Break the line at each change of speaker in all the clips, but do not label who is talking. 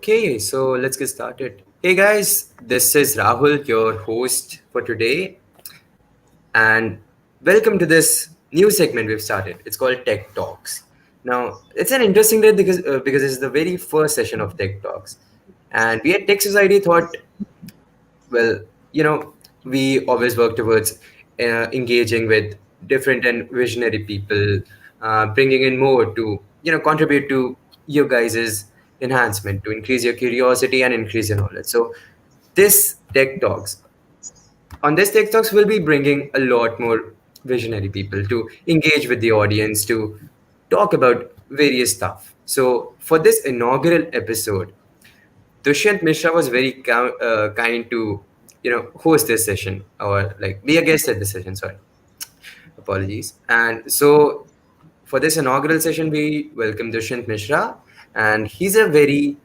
Okay, so let's get started. Hey guys, this is Rahul, your host for today, and welcome to this new segment we've started. It's called Tech Talks. Now, it's an interesting day because it's the very first session of Tech Talks, and we at Tech Society thought, well, you know, we always work towards engaging with different and visionary people, bringing in more to contribute to your guys's enhancement, to increase your curiosity and increase your knowledge. So this tech talks on this tech talks we'll be bringing a lot more visionary people to engage with the audience, to talk about various stuff. So for this inaugural episode, Dushyant Mishra was very kind to, host this session, or like be a guest at this session. Sorry, apologies. And so for this inaugural session, we welcome Dushyant Mishra, and he's a very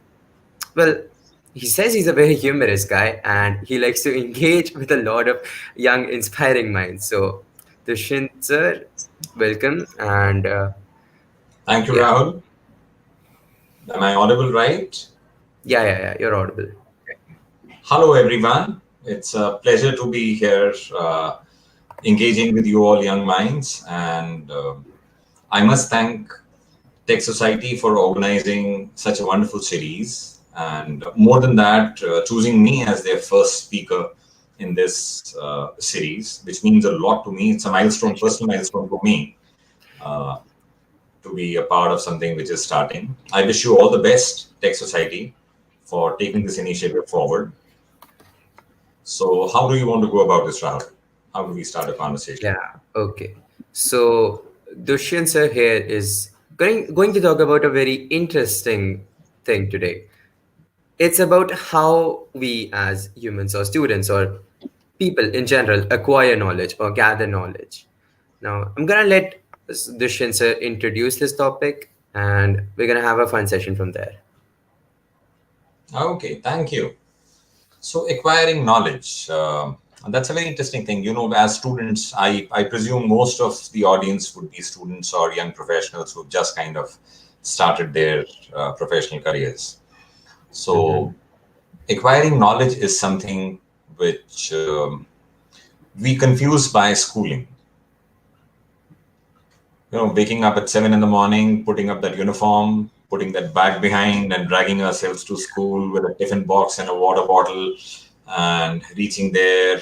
well. He says he's a very humorous guy, and he likes to engage with a lot of young, inspiring minds. So, Dushyant sir, welcome, and
Thank you,
yeah,
Rahul. Am I audible right?
yeah, you're audible.
Hello, everyone. It's a pleasure to be here engaging with you all young minds. And I must thank Tech Society for organizing such a wonderful series. And more than that, choosing me as their first speaker in this series, which means a lot to me. It's a milestone, personal milestone for me. To be a part of something which is starting. I wish you all the best, Tech Society, for taking this initiative forward. So, how do you want to go about this, Rahul? How do we start a conversation?
Yeah. Okay. So Dushyant sir here is going to talk about a very interesting thing today. It's about how we as humans or students or people in general acquire knowledge or gather knowledge. Now, I'm gonna let Dushyant sir introduce this topic, and we're gonna have a fun session from there.
Okay, thank you. So, acquiring knowledge. That's a very interesting thing. As students, I presume most of the audience would be students or young professionals who've just kind of started their professional careers.
Mm-hmm.
So, acquiring knowledge is something which we confuse by schooling. Waking up at 7 in the morning, putting up that uniform, putting that bag behind, and dragging ourselves to school with a tiffin box and a water bottle, and reaching there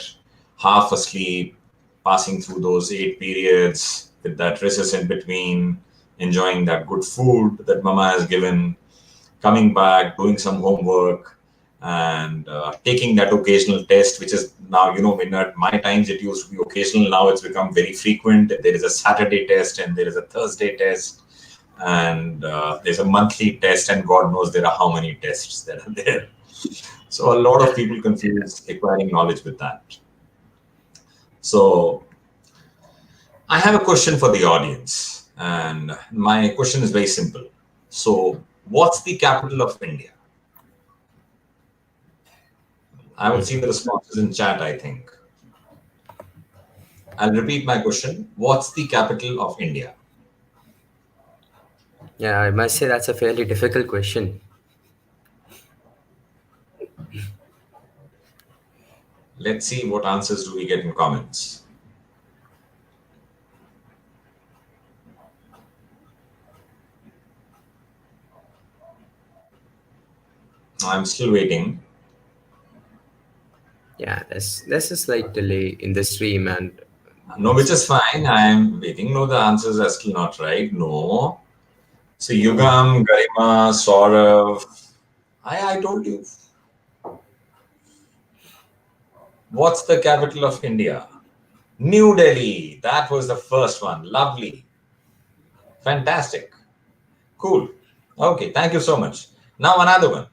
half asleep, passing through those 8 periods with that recess in between, enjoying that good food that mama has given, coming back, doing some homework, and taking that occasional test, which is now, when at my times it used to be occasional, now it's become very frequent. There is a Saturday test and there is a Thursday test, and there's a monthly test, and God knows there are how many tests that are there. So a lot of people confuse acquiring knowledge with that. So I have a question for the audience, and my question is very simple. So, what's the capital of India? I will see the responses in chat, I think. I'll repeat my question. What's the capital of India?
Yeah, I must say that's a fairly difficult question.
Let's see what answers do we get in comments. I'm still waiting.
Yeah, there's a slight delay in the stream, and
No, which is fine. I'm waiting. No, the answers are still not right. No. So, Yugam, Garima, Saurav. I told you. What's the capital of India? New Delhi. That was the first one. Lovely. Fantastic. Cool. Okay, thank you so much. Now another one.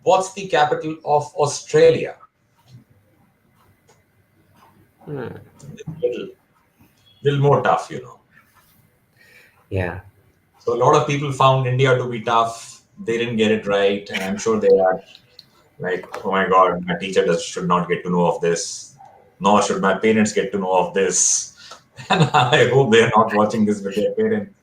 What's the capital of Australia? Little, little more tough.
yeah,
So a lot of people found India to be tough. They didn't get it right, and I'm sure they are like, oh my God, my teacher should not get to know of this, nor should my parents get to know of this. And I hope they are not watching this with their parents.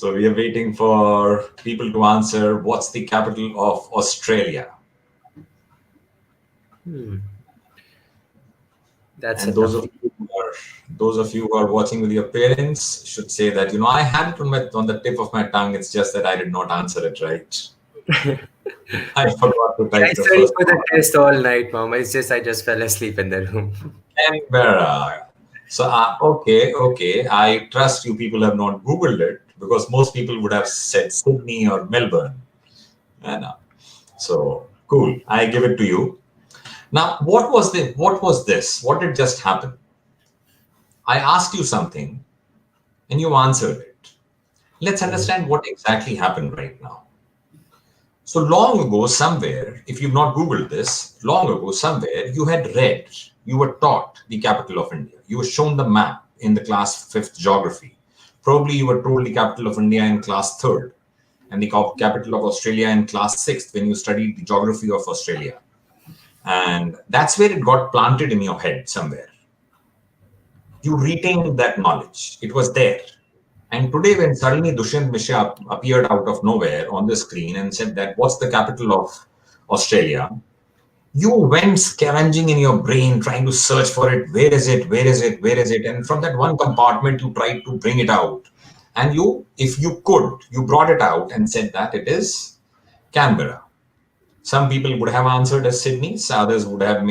So we are waiting for people to answer what's the capital of Australia.
Hmm. That's a
And those
tough.
of you who are watching with your parents should say that, I had it on the tip of my tongue. It's just that I did not answer it right. I forgot to
I
type the
studied
first
for the
one.
test all night, mom. It's just I just fell asleep in the room.
Canberra. So, okay. I trust you people have not Googled it because most people would have said Sydney or Melbourne. And, so, cool. I give it to you. Now, what was this? What did just happen? I asked you something and you answered it. Let's
Mhm.
understand what exactly happened right now. So long ago, somewhere, if you've not Googled this, long ago, somewhere, you had read, you were taught the capital of India. You were shown the map in the class 5th geography. Probably you were told the capital of India in class 3rd and the capital of Australia in class 6th when you studied the geography of Australia. And that's where it got planted in your head somewhere. You retained that knowledge. It was there. And today, when suddenly Dushyant Mishra appeared out of nowhere on the screen and said that, what's the capital of Australia? You went scavenging in your brain, trying to search for it. Where is it? Where is it? Where is it? And from that one compartment, you tried to bring it out. And you, if you could, you brought it out and said that it is Canberra. Some people would have answered as Sydney. Others would have,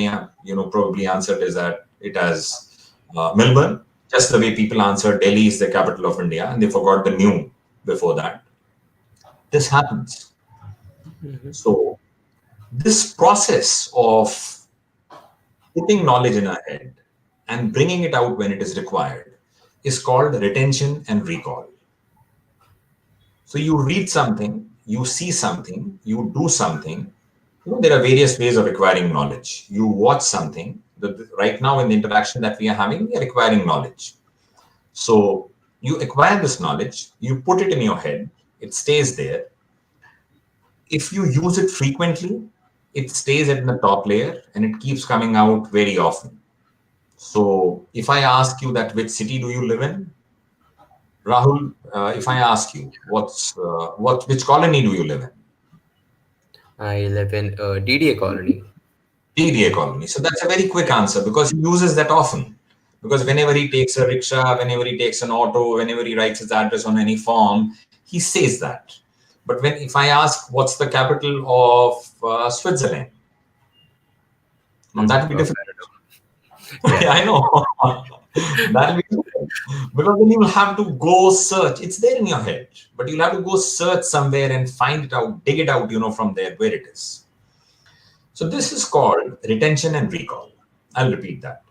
probably answered as that it as Melbourne. Just the way people answered Delhi is the capital of India, and they forgot the new before that. This happens. So this process of putting knowledge in our head and bringing it out when it is required is called retention and recall. So you read something, you see something, you do something. There are various ways of acquiring knowledge. You watch something. Right now, in the interaction that we are having, we are acquiring knowledge. So you acquire this knowledge, you put it in your head, it stays there. If you use it frequently, it stays at the top layer and it keeps coming out very often. So if I ask you that which city do you live in, Rahul, if I ask you which colony do you live in?
I live in a DDA colony.
TDA colony. So that's a very quick answer because he uses that often. Because whenever he takes a rickshaw, whenever he takes an auto, whenever he writes his address on any form, he says that. But if I ask what's the capital of Switzerland, now that would be
Oh,
difficult.
I don't know.
Yeah,
Yeah.
I know. That'll be difficult. Because then you will have to go search. It's there in your head, but you'll have to go search somewhere and find it out, dig it out, from there where it is. So this is called retention and recall. I'll repeat that.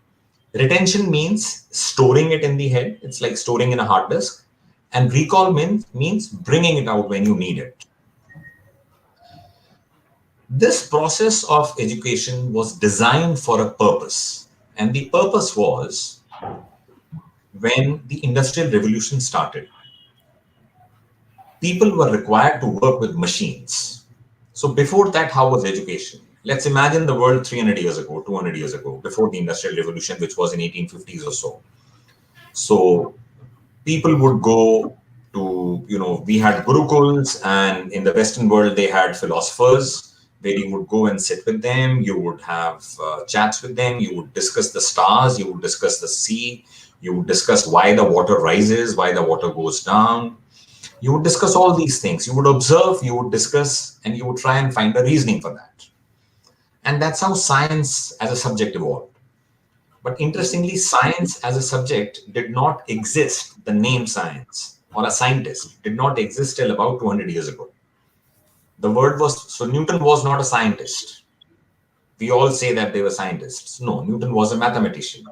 Retention means storing it in the head. It's like storing in a hard disk. And recall means bringing it out when you need it. This process of education was designed for a purpose. And the purpose was when the Industrial Revolution started, people were required to work with machines. So before that, how was education? Let's imagine the world 300 years ago, 200 years ago, before the Industrial Revolution, which was in 1850s or so. So people would go to, we had gurukuls, and in the Western world, they had philosophers where you would go and sit with them. You would have chats with them. You would discuss the stars. You would discuss the sea. You would discuss why the water rises, why the water goes down. You would discuss all these things. You would observe, you would discuss, and you would try and find a reasoning for that. And that's how science as a subject evolved. But interestingly, science as a subject did not exist. The name science or a scientist did not exist till about 200 years ago. The word was, so Newton was not a scientist. We all say that they were scientists. No, Newton was a mathematician.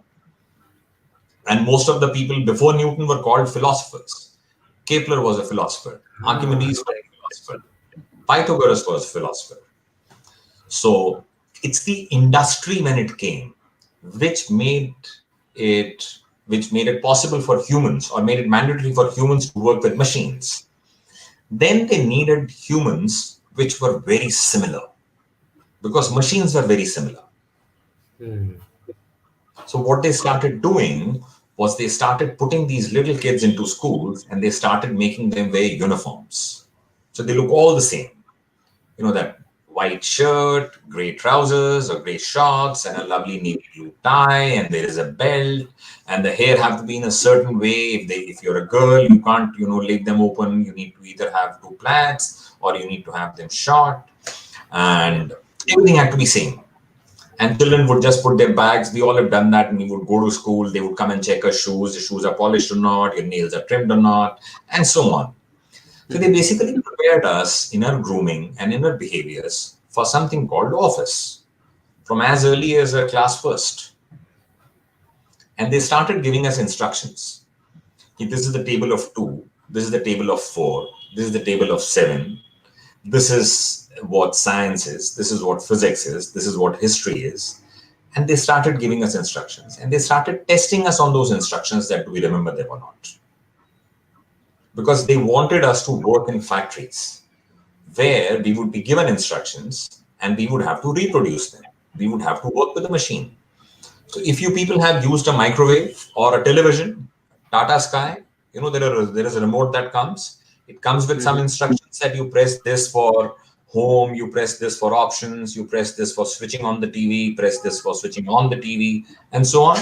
And most of the people before Newton were called philosophers. Kepler was a philosopher.
Ah,
Archimedes was a philosopher. Pythagoras was a philosopher. So it's the industry when it came, which made it possible for humans, or made it mandatory for humans to work with machines. Then they needed humans which were very similar, because machines were very similar.
hmm.
So what they started doing was they started putting these little kids into schools and they started making them wear uniforms. So they look all the same. That white shirt, gray trousers or gray shorts, and a lovely navy blue tie, and there is a belt, and the hair have to be in a certain way. If you're a girl, you can't, leave them open. You need to either have two plaits or you need to have them short,
Yeah.
and everything had to be same. And children would just put their bags. We all have done that. And we would go to school. They would come and check our shoes. The shoes are polished or not. Your nails are trimmed or not, and so on. So they basically prepared us in our grooming and in our behaviors for something called office from as early as a class first. And they started giving us instructions. This is the table of 2. This is the table of 4. This is the table of 7. This is what science is. This is what physics is. This is what history is. And they started giving us instructions. And they started testing us on those instructions, that do we remember them or not. Because they wanted us to work in factories where we would be given instructions and we would have to reproduce them. We would have to work with the machine. So if you people have used a microwave or a television, Tata Sky, there is a remote that comes. It comes with some instructions that you press this for home, you press this for options, you press this for switching on the TV, press this for switching on the TV, and so on.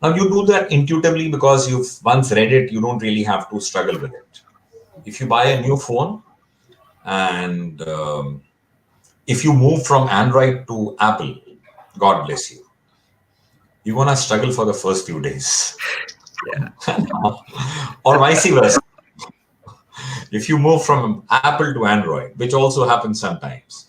Now you do that intuitively because you've once read it, you don't really have to struggle with it. If you buy a new phone and if you move from Android to Apple, God bless you, you're going to struggle for the first few days.
Yeah.
Or vice versa. If you move from Apple to Android, which also happens sometimes,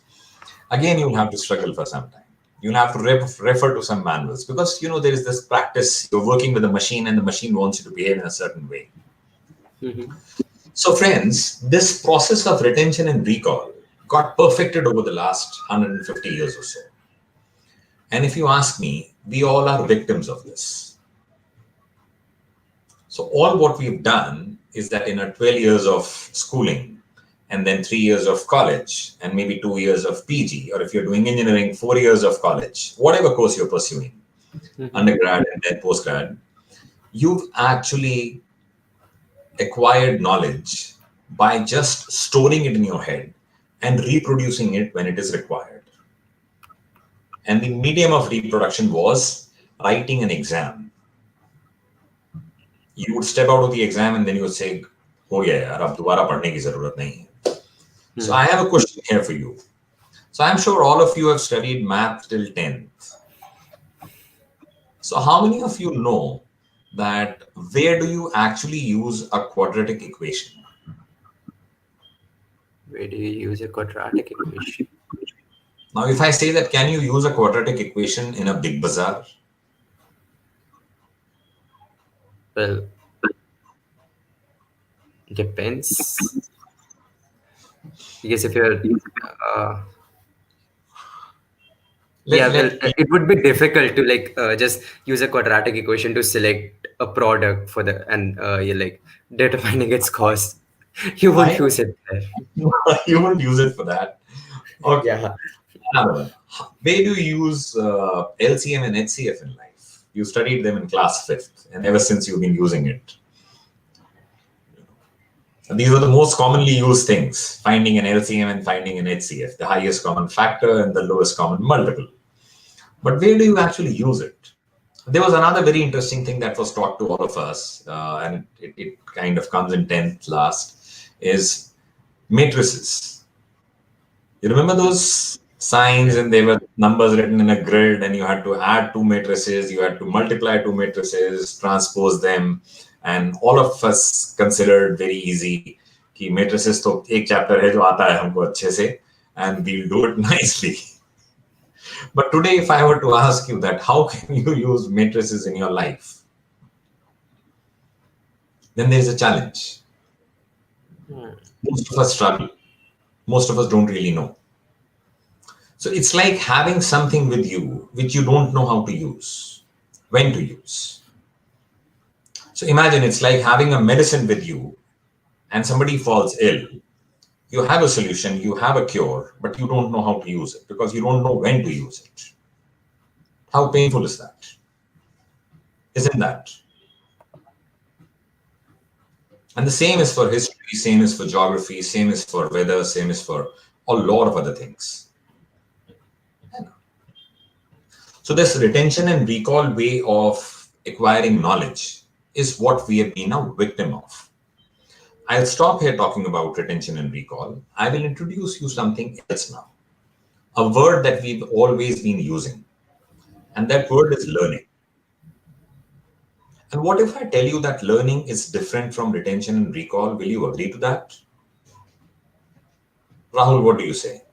again, you'll have to struggle for some time. You'll have to refer to some manuals because, there is this practice. You're working with a machine and the machine wants you to behave in a certain way. So friends, this process of retention and recall got perfected over the last 150 years or so. And if you ask me, we all are victims of this. So all what we've done is that in our 12 years of schooling and then 3 years of college and maybe 2 years of PG, or if you're doing engineering, 4 years of college, whatever course you're pursuing, undergrad and then postgrad, you've actually acquired knowledge by just storing it in your head and reproducing it when it is required. And the medium of reproduction was writing an exam. You would step out of the exam and then you would say, oh yeah, ab dobara padhne ki zarurat nahi hai. So I have a question here for you. So I'm sure all of you have studied math till 10th. So how many of you know that where do you actually use a quadratic equation?
Where do you use a quadratic equation?
Now, if I say that, can you use a quadratic equation in a big bazaar?
Well, depends. Because if you're, it would be difficult to just use a quadratic equation to select a product for the and you're like determining its cost. You won't
Why?
use it there.
You won't use it for that. Okay.
Yeah.
Another one. Where do you use LCM and HCF in life? You studied them in class 5th, and ever since you've been using it. And these are the most commonly used things, finding an LCM and finding an HCF, the highest common factor and the lowest common multiple. But where do you actually use it? There was another very interesting thing that was taught to all of us, and it kind of comes in 10th last, is matrices. You remember those signs and there were numbers written in a grid and you had to add 2 matrices, you had to multiply 2 matrices, transpose them, and all of us considered very easy कि matrices तो एक chapter है जो आता है हमको अच्छे से and we'll do it nicely. But today, if I were to ask you that, how can you use matrices in your life? Then there's a challenge. Most of us struggle. Most of us don't really know. So it's like having something with you which you don't know how to use, when to use. So imagine it's like having a medicine with you and somebody falls ill. You have a solution, you have a cure, but you don't know how to use it because you don't know when to use it. How painful is that? Isn't that? And the same is for history, same is for geography, same is for weather, same is for a lot of other things. So, this retention and recall way of acquiring knowledge is what we have been a victim of. I'll stop here talking about retention and recall. I will introduce you something else now, a word that we've always been using, and that word is learning. And what if I tell you that learning is different from retention and recall? Will you agree to that? Rahul, what do you say?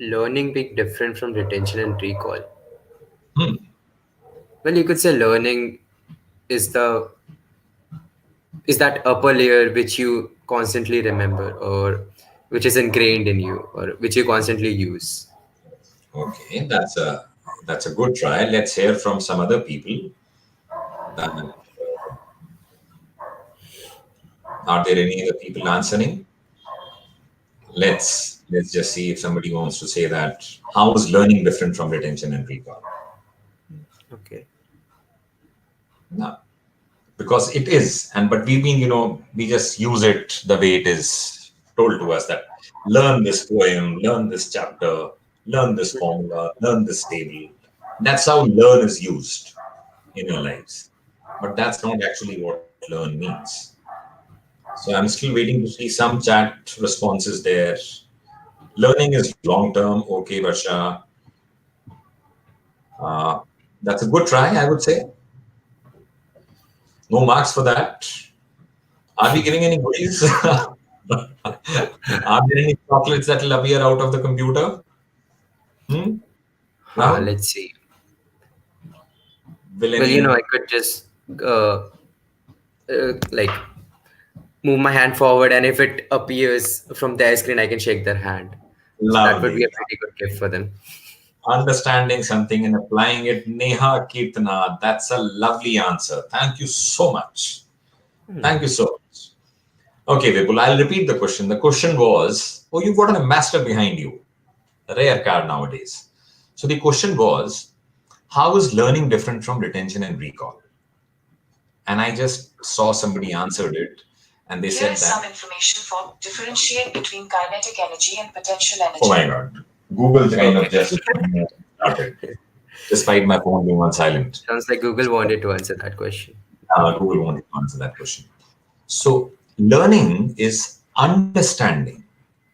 Learning being different from retention and recall.
Hmm.
Well, you could say learning is the is that upper layer which you constantly remember, or which is ingrained in you, or which you constantly use.
Okay, that's a good try. Let's hear from some other people. That, are there any other people answering? Let's just see if somebody wants to say that. How is learning different from retention and recall?
Okay.
No, because it is, and but we've been, we just use it the way it is told to us that learn this poem, learn this chapter, learn this formula, learn this table. That's how learn is used in your lives. But that's not actually what learn means. So I'm still waiting to see some chat responses there. Learning is long term. Okay, Varsha. Uh, that's a good try, I would say. No marks for that. Are we giving any goodies? Are there any chocolates that will appear out of the computer? Hmm? Rahul?
Let's see.
Will
Well, I
any?
could just uh, like move my hand forward, and if it appears from their screen, I can shake their hand. So that would be a
Lovely.
pretty good gift for them.
Understanding something and applying it. Neha Kirtana. That's a lovely answer. Thank you so much. Thank you so much. Okay, Vipul, I'll repeat the question. The question was, oh, you've got a master behind you. Rare card nowadays. So the question was, how is learning different from retention and recall? And I just saw somebody answered it, and they said that. Here is some information for differentiate between kinetic energy and potential energy. Oh my God. Google kind of
Okay.
just started, despite my phone being on silent.
Sounds like Google wanted to answer that question.
Google wanted to answer that question. So, learning is understanding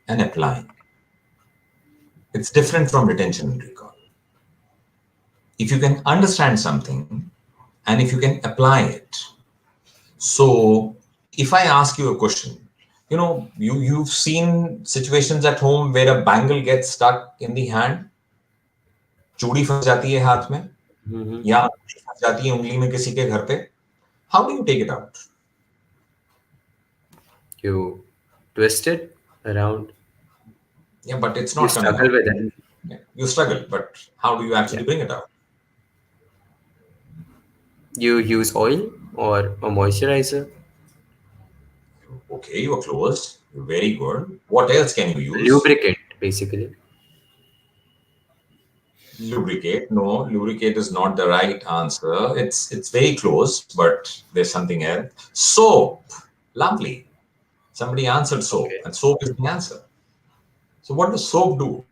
and applying. It's different from retention and recall. If you can understand something and if you can apply it. So, if I ask you a question, you've seen situations at home where a bangle gets stuck in the hand, चूड़ी फंस जाती है हाथ में या फंस जाती है उंगली में किसी के घर पे. How do you take it out?
You twist it around.
Yeah, but it's
You
not coming
struggle
out.
with it.
Yeah, you struggle, but how do you
Yeah.
actually bring it out?
You use oil or a moisturizer,
Okay, you are close. Very good. What else can you use?
lubricant, basically.
Lubricate. No, lubricate is not the right answer. It's very close, but there's something else. Soap. Lovely. Somebody answered soap,
Okay.
and soap is the answer. So what does soap do?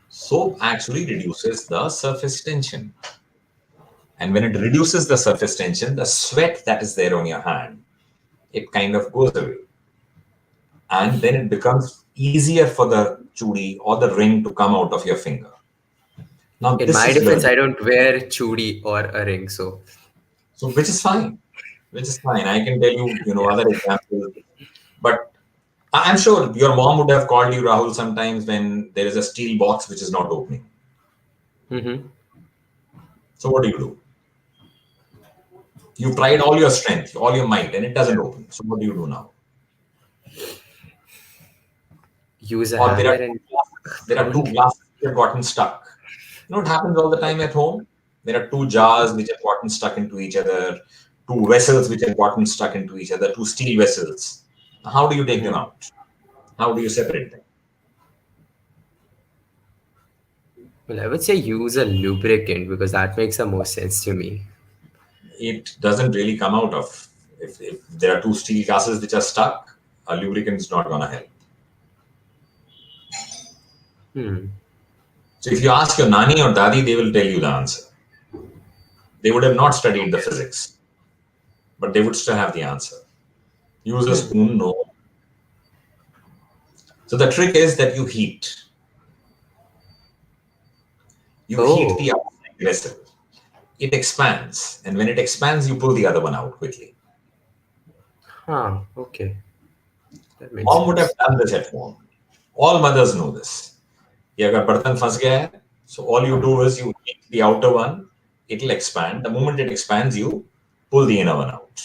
Soap actually reduces the surface tension. And when it reduces the surface tension, the sweat that is there on your hand, it kind of goes away. And then it becomes easier for the chudi or the ring to come out of your finger. Now,
In
this
my
is
defense,
learning.
I don't wear chudi or a ring, so
So, which is fine. Which is fine. I can tell you,
yeah.
other examples. But I'm sure your mom would have called you, Rahul, sometimes when there is a steel box which is not opening.
Mm-hmm.
So, what do? You've tried all your strength, all your might, and it doesn't open. So, what do you do now?
Use a
Or there are
hammer
two
and
glasses, there are
pound.
two glasses which have gotten stuck. It happens all the time at home. There are two jars which have gotten stuck into each other, two vessels which have gotten stuck into each other, two steel vessels. How do you take them
Mm-hmm.
out? How do you separate them?
Well, I would say use a lubricant because that makes the most sense to me.
It doesn't really come out of. If there are two steel glasses which are stuck, a lubricant is not going to help. So if you ask your nani or dadi, they will tell you the answer. They would have not studied the physics, but they would still have the answer. Use a spoon, no. So the trick is that you heat. You heat
Oh,
the outside vessel. It expands, and when it expands, you pull the other one out quickly.
okay. That makes
Mom would have
sense.
done this at home. All mothers know this. कि अगर बर्तन फंस गया है, so all you do is you heat the outer one, it'll expand. The moment it expands, you pull the inner one out.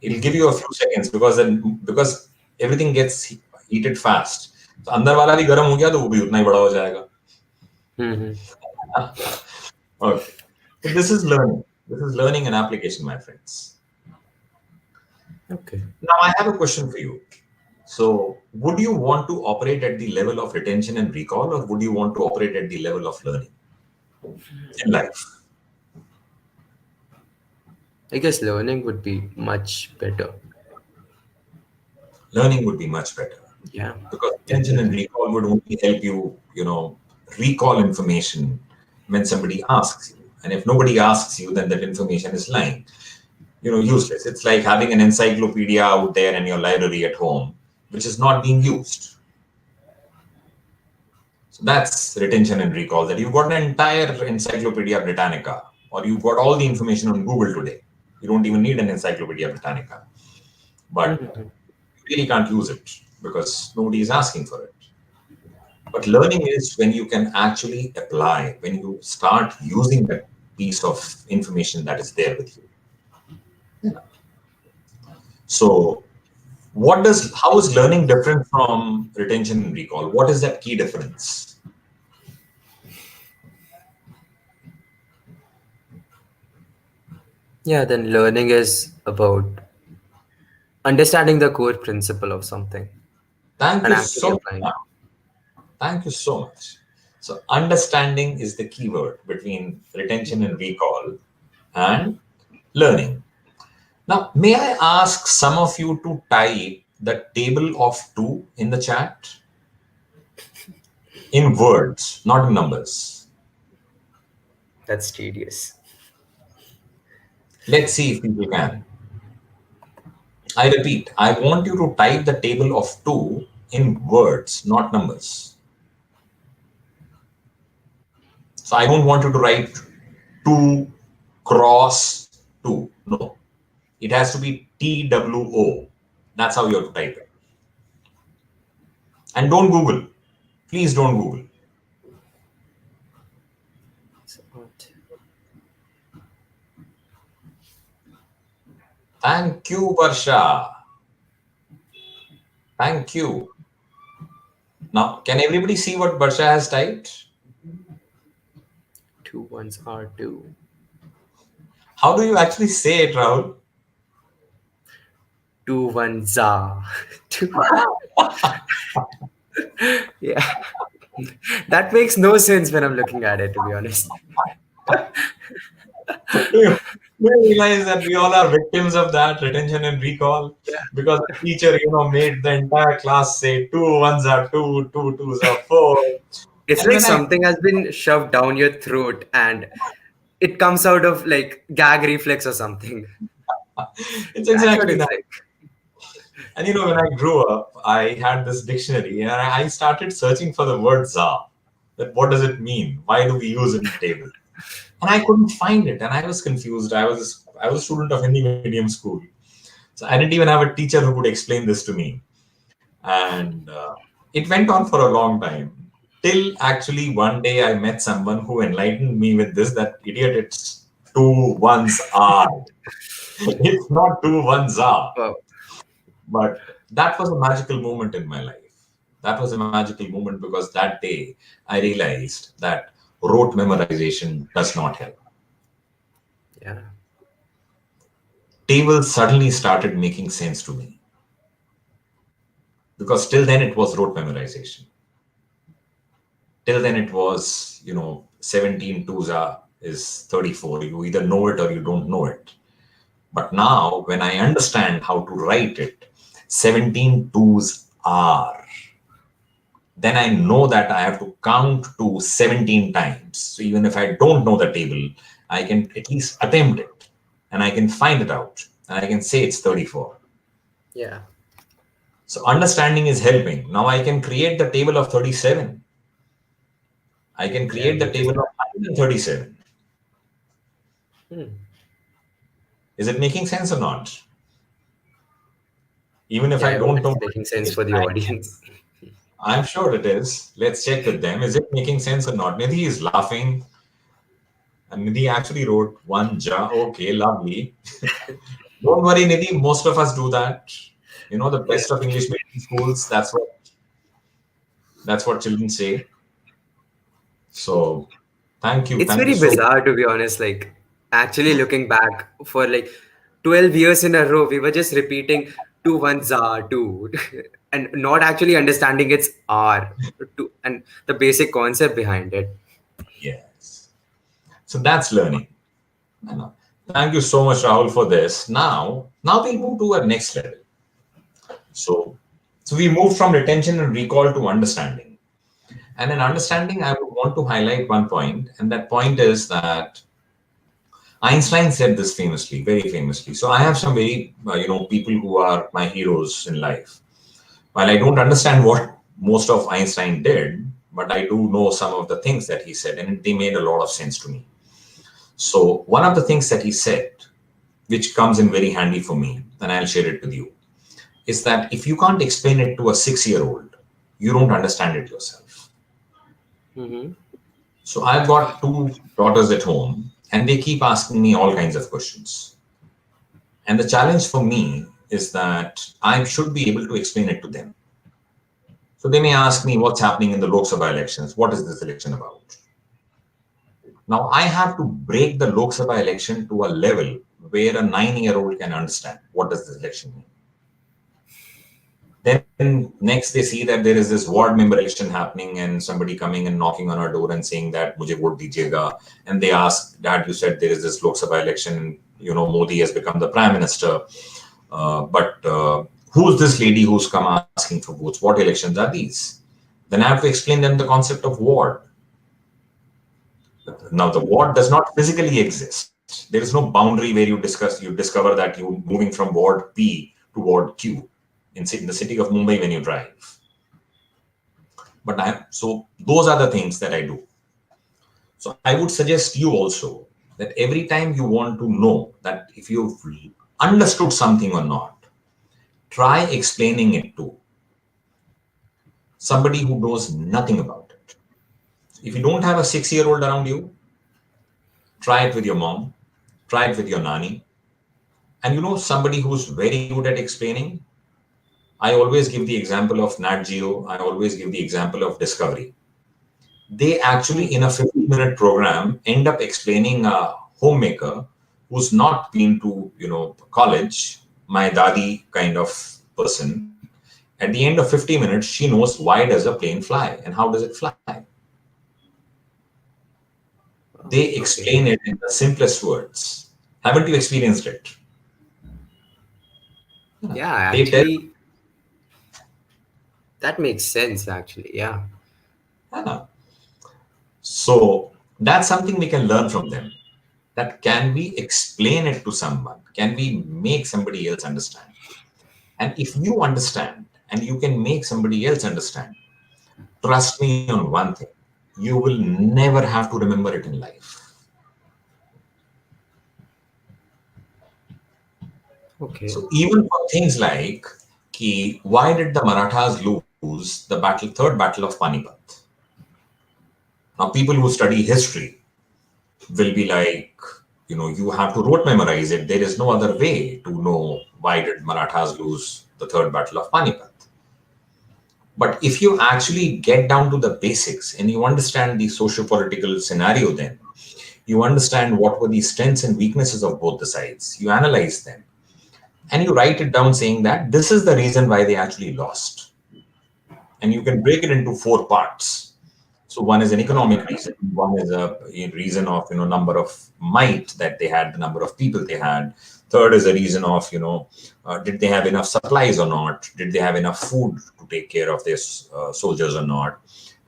It'll give you a few seconds because everything gets heated fast. तो अंदर वाला भी गर्म हो गया तो वो भी उतना ही बड़ा हो जाएगा.
Mm-hmm.
Okay. So this is learning. This is learning and application, my friends.
Okay.
Now I have a question for you. So would you want to operate at the level of retention and recall, or would you want to operate at the level of learning in life?
I guess learning would be much better.
Learning would be much better
Yeah,
because retention and
definitely.
recall would only help you, recall information when somebody asks you. And if nobody asks you, then that information is lying, useless. It's like having an encyclopedia out there in your library at home, which is not being used. So that's retention and recall, that you've got an entire Encyclopedia Britannica, or you've got all the information on Google today. You don't even need an Encyclopedia Britannica. But
Mm-hmm.
you really can't use it because nobody is asking for it. But learning is when you can actually apply, when you start using that piece of information that is there with you. So how is learning different from retention and recall? What is that key difference?
Yeah, then learning is about understanding the core principle of something
Thank
and
you
actually
so
applying
much.
it.
Thank you so much. So, understanding is the keyword between retention and recall and learning. Now, may I ask some of you to type the table of two in the chat in words, not in numbers?
That's tedious.
Let's see if people can. I repeat, I want you to type the table of two in words, not numbers. So, I don't want you to write 2 cross 2. No, it has to be TWO. That's how you have to type it. And don't Google. Please don't Google.
So, what?
Thank you, Varsha. Thank you. Now, can everybody see what Varsha has typed?
Two ones are two.
How do you actually say it, Rahul?
Two ones are two. Yeah, that makes no sense when I'm looking at it, to be honest.
Do you realize that we all are victims of that retention and recall?
Yeah.
Because the teacher, made the entire class say two ones are two, two twos are four.
It's
And
like
when I
something has been shoved down your throat and it comes out of like gag reflex or something.
it's
That's what
exactly
it's
that.
like.
And when I grew up, I had this dictionary and I started searching for the word za. That what does it mean? Why do we use it in table? And I couldn't find it, and I was confused. I was a student of Hindi medium school, so I didn't even have a teacher who could explain this to me. And it went on for a long time till actually one day I met someone who enlightened me with this. That idiot, it's two ones are. It's not two ones are.
Wow.
But that was a magical moment in my life. That was a magical moment because that day I realized that rote memorization does not help.
Yeah.
Tables suddenly started making sense to me because till then it was rote memorization. Till then it was, 17 twos is 34. You either know it or you don't know it. But now, when I understand how to write it, 17 twos are, then I know that I have to count to 17 times. So even if I don't know the table, I can at least attempt it and I can find it out and I can say it's 34.
Yeah.
So understanding is helping. Now I can create the table of 37. I can
Yeah.
create the
You just.
table of 137.
Hmm.
Is it making sense or not? Even if
Yeah.
I
I hope
don't
it's
know,
making sense for the audience.
I'm sure it is. Let's check with them. Is it making sense or not? Nidhi is laughing. And Nidhi actually wrote one ja. Okay, lovely. Don't worry, Nidhi. Most of us do that. You know, the
Yeah.
best of English medium schools. That's what children say. So,
It's
thank you
very
so much.
bizarre, to be honest. Like, actually looking back for like 12 years in a row, we were just repeating two ones are two and not actually understanding its R two and the basic concept behind it.
Yes. So that's learning. I know. Thank you so much, Rahul, for this. Now we'll move to our next level. So, so we move from retention and recall to understanding. And in understanding, I would want to highlight one point, and that point is that Einstein said this famously, very famously. So I have some very, people who are my heroes in life. While I don't understand what most of Einstein did, but I do know some of the things that he said, and they made a lot of sense to me. So one of the things that he said, which comes in very handy for me, and I'll share it with you, is that if you can't explain it to a 6-year-old, you don't understand it yourself.
Mm-hmm.
So I've got two daughters at home, and they keep asking me all kinds of questions. And the challenge for me is that I should be able to explain it to them. So they may ask me what's happening in the Lok Sabha elections. What is this election about? Now I have to break the Lok Sabha election to a level where a 9-year-old can understand what does this election mean. Then next they see that there is this ward member election happening and somebody coming and knocking on our door and saying that mujhe vote dijiyega. And they ask, Dad, you said there is this Lok Sabha election, Modi has become the prime minister. But who's this lady who's come asking for votes? What elections are these? Then I have to explain them the concept of ward. Now, the ward does not physically exist. There is no boundary where you discover that you're moving from ward P to ward Q in the city of Mumbai when you drive. So those are the things that I do. So I would suggest you also that every time you want to know that if you've understood something or not, try explaining it to somebody who knows nothing about it. If you don't have a 6-year-old around you, try it with your mom, try it with your nanny. And somebody who's very good at explaining, I always give the example of Nat Geo, I always give the example of Discovery. They actually, in a 50-minute program, end up explaining a homemaker who's not been to, college, my dadi kind of person. At the end of 50 minutes, she knows why does a plane fly and how does it fly. They
Okay.
explain it in the simplest words. Haven't you experienced it?
Yeah,
They tell.
actually, that makes sense, actually. Yeah.
Yeah. So that's something we can learn from them. That can we explain it to someone? Can we make somebody else understand? And if you understand and you can make somebody else understand, trust me on one thing, you will never have to remember it in life.
Okay.
So even for things like, why did the Marathas lose the third battle of Panipat? Now, people who study history will be like, you have to rote memorize it. There is no other way to know why did Marathas lose the third battle of Panipat. But if you actually get down to the basics and you understand the socio-political scenario, then you understand what were the strengths and weaknesses of both the sides. You analyze them and you write it down saying that this is the reason why they actually lost. And you can break it into 4 parts. So one is an economic reason, one is a reason of number of might that they had, the number of people they had. Third is a reason of, did they have enough supplies or not? Did they have enough food to take care of their soldiers or not?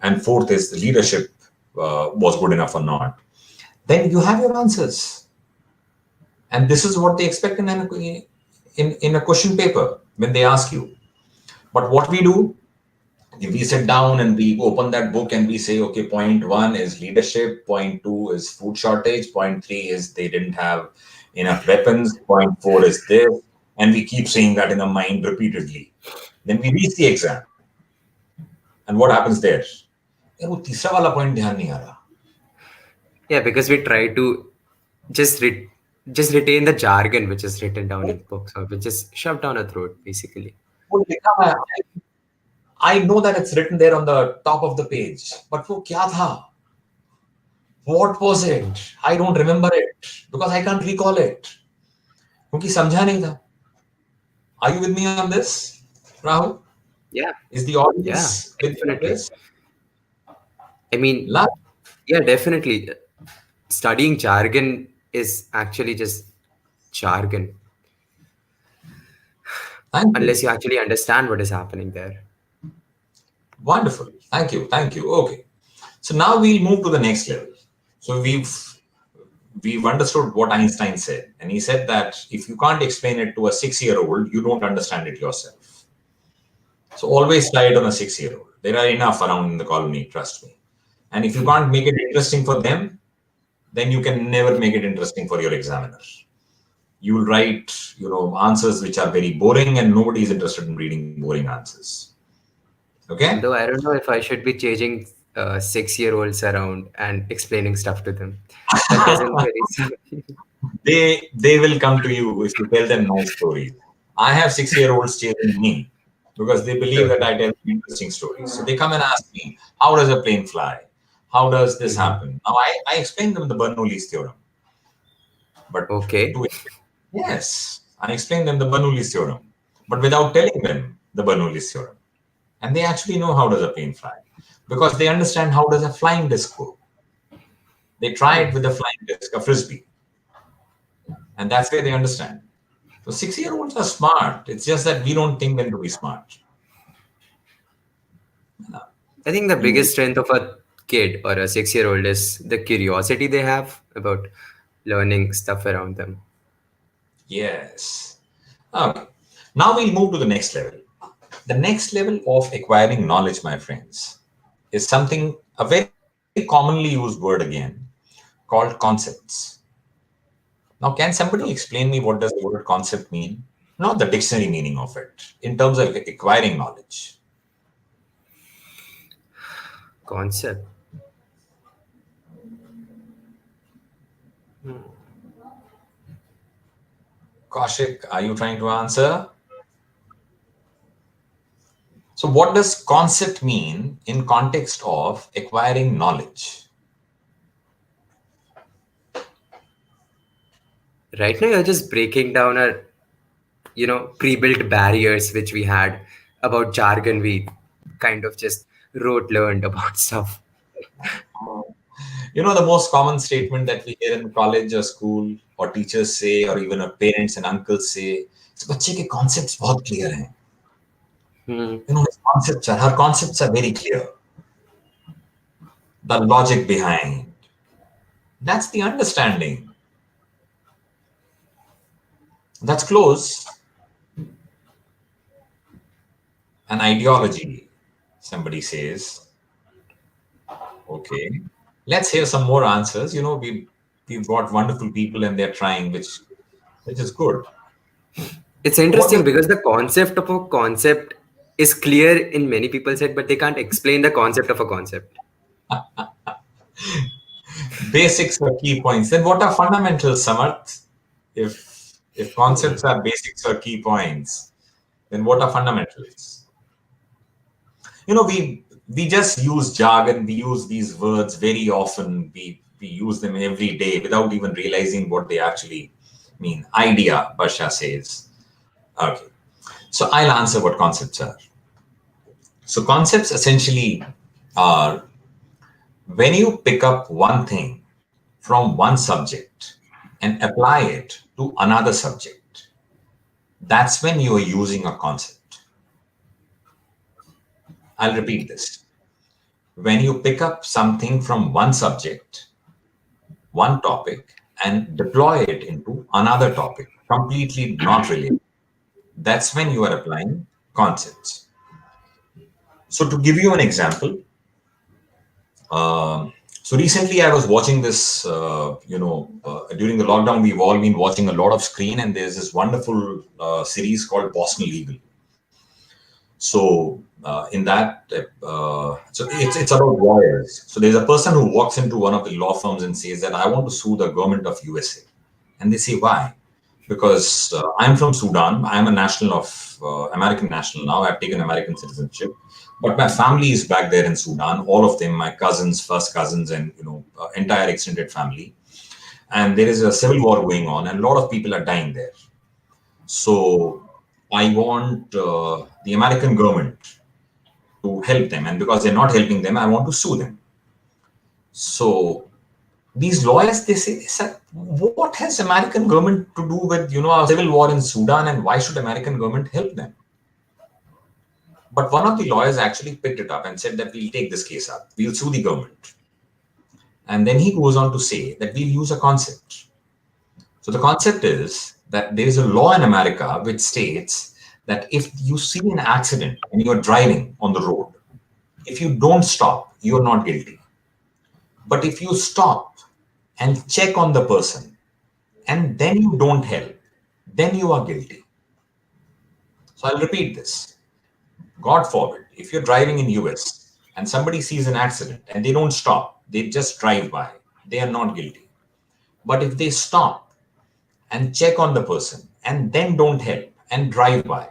And fourth is the leadership was good enough or not. Then you have your answers. And this is what they expect in a question paper when they ask you. But what we do, if we sit down and we open that book and we say, okay, point one is leadership, point two is food shortage, point three is they didn't have enough weapons, point four is this, and we keep saying that in our mind repeatedly. Then we reach the exam. And what happens there? यार वो तीसरा वाला point ध्यान नहीं आ रहा.
Yeah, because we try to just just retain the jargon which is written down in books, or which is shoved down our throat, basically.
वो लिखा हुआ है. I know that it's written there on the top of the page, but वो क्या था? What was it? I don't remember it because I can't recall it. क्योंकि समझा नहीं था. Are you with me on this, Rahul?
Yeah,
Is the
yeah,
audience with me on
definitely.
this?
I mean, yeah, definitely. Studying jargon is actually just jargon,
Thank
unless
you.
you actually understand what is happening there.
Wonderful. Thank you. Thank you. Okay. So now we'll move to the next level. So we've understood what Einstein said, and he said that if you can't explain it to a 6-year-old, you don't understand it yourself. So always try it on a 6-year-old. There are enough around in the colony, trust me. And if you can't make it interesting for them, then you can never make it interesting for your examiner. You will write, answers which are very boring, and nobody is interested in reading boring answers. Okay?
Though I don't know if I should be changing 6-year-olds around and explaining stuff to them. That doesn't really.
They will come to you if you tell them nice stories. I have 6-year-olds chasing me because they believe that
Okay.
I tell interesting stories. So they come and ask me, how does a plane fly? How does this
Mhm.
happen? Now I explain them the Bernoulli's theorem. But
Okay.
yes, I explain them the Bernoulli's theorem, but without telling them the Bernoulli's theorem. And they actually know how does a plane fly because they understand how does a flying disc go. They try it with a flying disc, a frisbee. And that's where they understand. So 6-year-olds are smart. It's just that we don't think them to be smart.
I think the
You,
biggest strength of a kid or a 6-year-old is the curiosity they have about learning stuff around them.
yes. Okay. Now we'll move to the next level. The next level of acquiring knowledge, my friends, is something, a very commonly used word again, called concepts. Now, can somebody explain me what does the word concept mean? Not the dictionary meaning of it, in terms of acquiring knowledge.
Concept.
Kaushik, are you trying to answer? So, what does concept mean in context of acquiring knowledge?
Right now, you're just breaking down our, pre-built barriers which we had about jargon. We kind of just wrote, learned about stuff.
The most common statement that we hear in college or school, or teachers say, or even our parents and uncles say, बच्चे के concepts बहुत clear हैं.
Hmm.
Her concepts are very clear. The logic behind. That's the understanding. That's close. An ideology, somebody says. Okay. Let's hear some more answers. We've got wonderful people and they're trying, which is good.
It's
So what
interesting
does
because the concept of a concept is clear in many people's head, but they can't explain the concept of a concept.
basics are key points? Then what are fundamentals, Samarth? If concepts are basics or key points, then what are fundamentals? We just use jargon, we use these words very often, we use them every day without even realizing what they actually mean. Idea, Barsha says. Okay. So I'll answer what concepts are. So concepts essentially are when you pick up one thing from one subject and apply it to another subject, that's when you are using a concept. I'll repeat this. When you pick up something from one subject, one topic, and deploy it into another topic, completely not related, that's when you are applying concepts. So, to give you an example, so recently I was watching this, during the lockdown, we've all been watching a lot of screen, and there's this wonderful series called Boston Legal. So in that, so it's about lawyers. So there's a person who walks into one of the law firms and says that I want to sue the government of USA, and they say why? Because I'm from Sudan. I'm a national of American national now. I've taken American citizenship, but my family is back there in Sudan. All of them, my cousins, first cousins, and entire extended family. And there is a civil war going on, and a lot of people are dying there. So I want the American government to help them, and because they're not helping them, I want to sue them. So these lawyers, they say, sir, what has American government to do with our civil war in Sudan, and why should American government help them? But one of the lawyers actually picked it up and said that we'll take this case up, we'll sue the government. And then he goes on to say that we'll use a concept. So the concept is that there is a law in America which states that if you see an accident and you're driving on the road, if you don't stop, you're not guilty. But if you stop and check on the person and then you don't help, then you are guilty. So I'll repeat this. God forbid, if you're driving in US and somebody sees an accident and they don't stop, they just drive by, they are not guilty. But if they stop and check on the person and then don't help and drive by,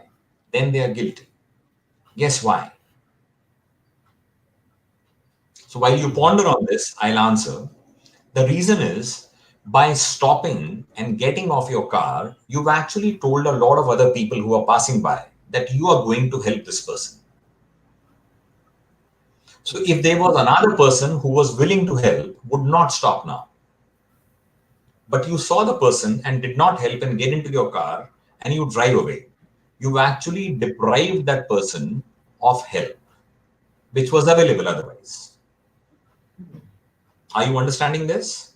then they are guilty. Guess why? So while you ponder on this, I'll answer. The reason is by stopping and getting off your car, you've actually told a lot of other people who are passing by that you are going to help this person. So if there was another person who was willing to help, would not stop now. But you saw the person and did not help and get into your car and you drive away. You've actually deprived that person of help, which was available otherwise. Are you understanding this?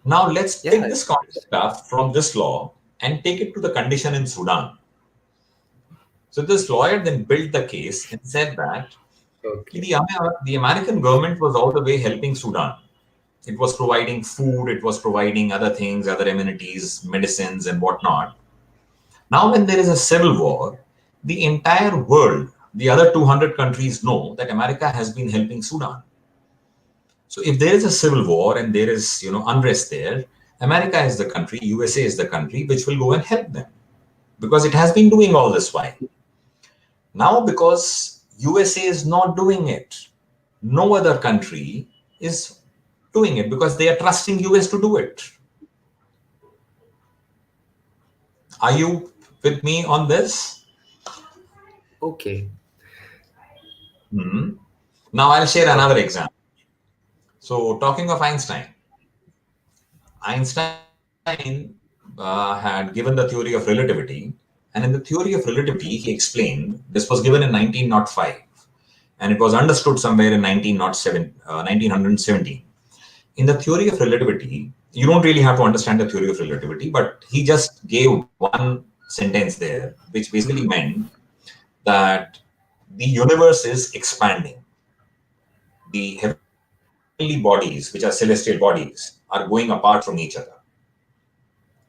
Now let's
Yeah.
pick this concept up from this law and take it to the condition in Sudan. So this lawyer then built the case and said that
Okay.
the American government was all the way helping Sudan. It was providing food, it was providing other things, other amenities, medicines, and whatnot. Now, when there is a civil war, the entire world, the other 200 countries know that America has been helping Sudan. So, if there is a civil war and there is unrest there, America is the country, USA is the country which will go and help them because it has been doing all this while. Now, because USA is not doing it, no other country is doing it because they are trusting US to do it. Are you with me on this?
Okay.
Mhm. Now I'll share another
Okay.
example. So talking of Einstein, Einstein had given the theory of relativity, and in the theory of relativity, he explained this was given in 1905, and it was understood somewhere in 1917. In the theory of relativity, you don't really have to understand the theory of relativity, but he just gave one sentence there, which basically meant that the universe is expanding. The heavenly bodies, which are celestial bodies, are going apart from each other.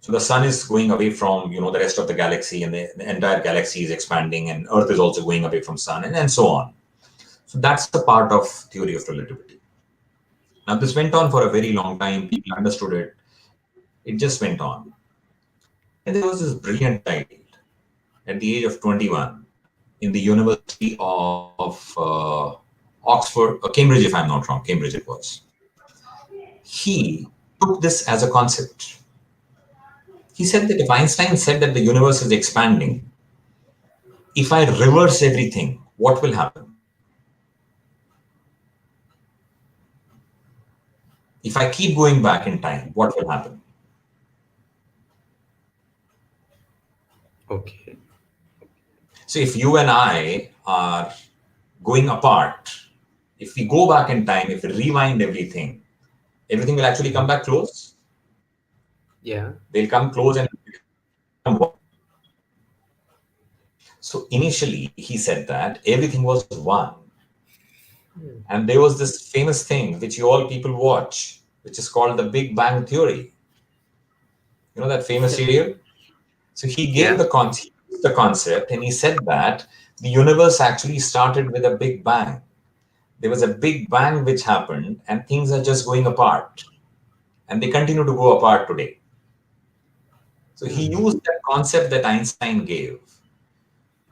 So the sun is going away from the rest of the galaxy, and the entire galaxy is expanding, and Earth is also going away from sun, and so on. So that's a part of theory of relativity. Now this went on for a very long time. People understood it. It just went on. And there was this brilliant child at the age of 21 in the University of Oxford, Cambridge, if I'm not wrong, Cambridge it was. He took this as a concept. He said that if Einstein said that the universe is expanding, if I reverse everything, what will happen? If I keep going back in time, what will happen?
Okay.
So if you and I are going apart, if we go back in time, if we rewind everything, everything will actually come back close.
Yeah.
They'll come close and become one. So initially, he said that everything was one. And there was this famous thing which you all people watch, which is called the Big Bang Theory. You know that famous serial? So he gave
Yeah.
the concept and he said that the universe actually started with a big bang. There was a big bang which happened and things are just going apart. And they continue to go apart today. So he used that concept that Einstein gave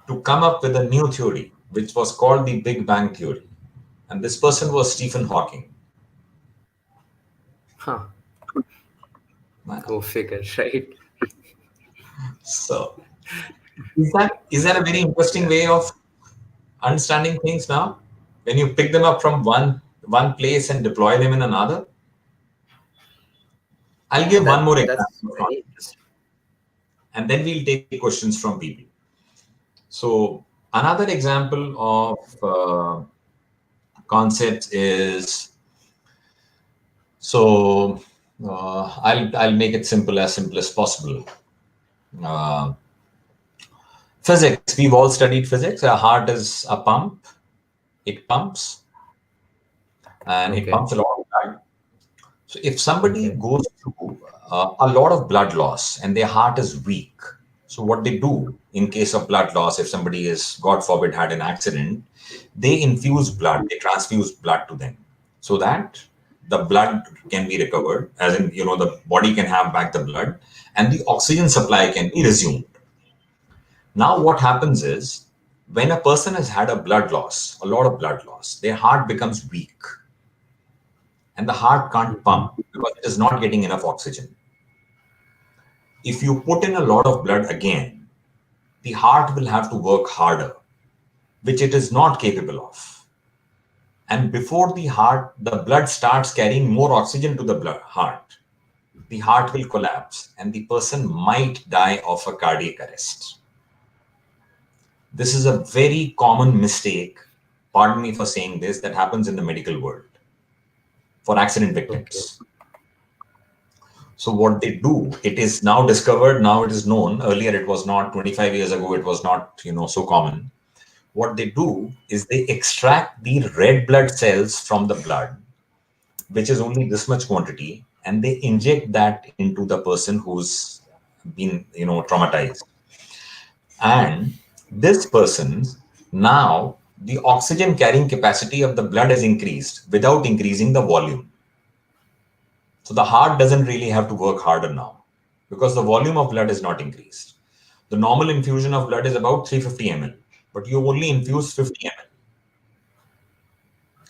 to come up with a new theory, which was called the Big Bang Theory. And this person was Stephen Hawking.
Huh. Go figure, right?
So is that a very interesting
Yeah.
way of understanding things now? When you pick them up from one place and deploy them in another? I'll
Yeah,
give one more
that's
example from
very
this,
interesting.
and then we'll take questions from people. So another example of concepts is so I'll make it simple as possible. Uh, Physics. We've all studied physics. Our heart is a pump. It pumps and it
Okay.
pumps a lot of blood. So if somebody
Okay.
goes through a lot of blood loss and their heart is weak, so what they do in case of blood loss, if somebody is, God forbid, had an accident, they infuse blood, they transfuse blood to them so that the blood can be recovered, as in, the body can have back the blood and the oxygen supply can be resumed. Now, what happens is when a person has had a blood loss, a lot of blood loss, their heart becomes weak and the heart can't pump because it is not getting enough oxygen. If you put in a lot of blood again, the heart will have to work harder, which it is not capable of. And before the blood starts carrying more oxygen to the heart, the heart will collapse and the person might die of a cardiac arrest. This is a very common mistake, pardon me for saying this, that happens in the medical world for accident
Okay.
victims. So what they do, it is now discovered, now it is known. Earlier it was not, 25 years ago it was not, so common. What they do is they extract the red blood cells from the blood, which is only this much quantity, and they inject that into the person who's been, traumatized. And this person, now the oxygen carrying capacity of the blood has increased without increasing the volume. So the heart doesn't really have to work harder now because the volume of blood is not increased. The normal infusion of blood is about 350 ml, but you only infuse 50 ml.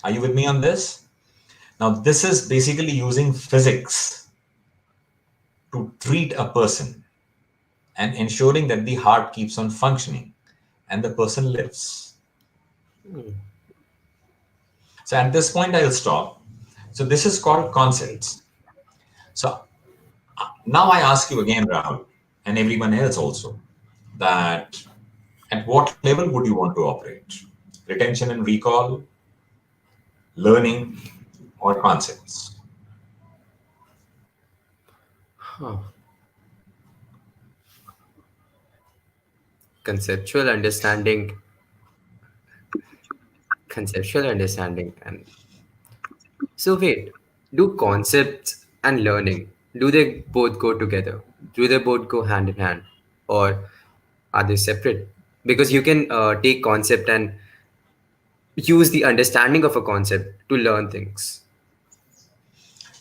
Are you with me on this? Now, this is basically using physics to treat a person and ensuring that the heart keeps on functioning and the person lives. So, at this point, I'll stop. So, this is called
Great.
concepts. So, now I ask you again, Rahul, and everyone else also, that at what level would you want to operate? Retention and recall, learning, or concepts?
Huh. Conceptual understanding, conceptual understanding, and so wait, do concepts and learning, do they both go together? Do they both go hand in hand, or are they separate? Because you can take concept and use the understanding of a concept to learn things.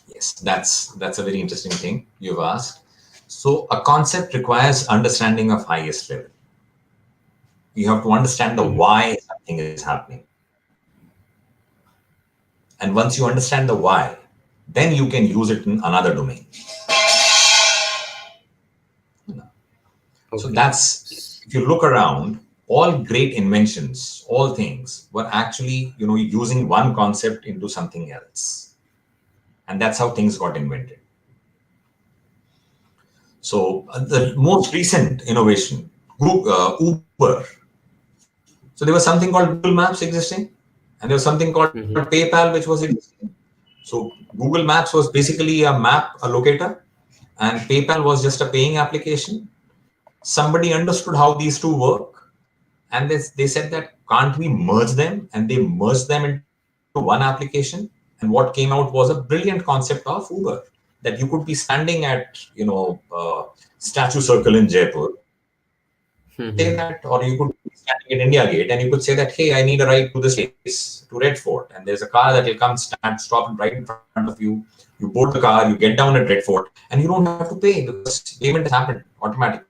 Yes, that's a very interesting thing you've asked. So a concept requires understanding of highest level. You have to understand the why something is happening. And once you understand the why, then you can use it in another domain. So
Okay.
that's, if you look around, all great inventions, all things were actually, using one concept into something else. And that's how things got invented. So the most recent innovation, Uber. So there was something called Google Maps existing, and there was something called
Mm-hmm.
PayPal, which was existing. So Google Maps was basically a map, a locator, and PayPal was just a paying application. Somebody understood how these two work, and they said that can't we merge them? And they merged them into one application. And what came out was a brilliant concept of Uber, that you could be standing at Statue Circle in Jaipur, say
Mm-hmm.
that, or you could be standing at India Gate and you could say that, hey, I need a ride to this place, to Red Fort, and there's a car that will come stand, stop right in front of you. You board the car, you get down at Red Fort, and you don't have to pay because payment has happened automatically.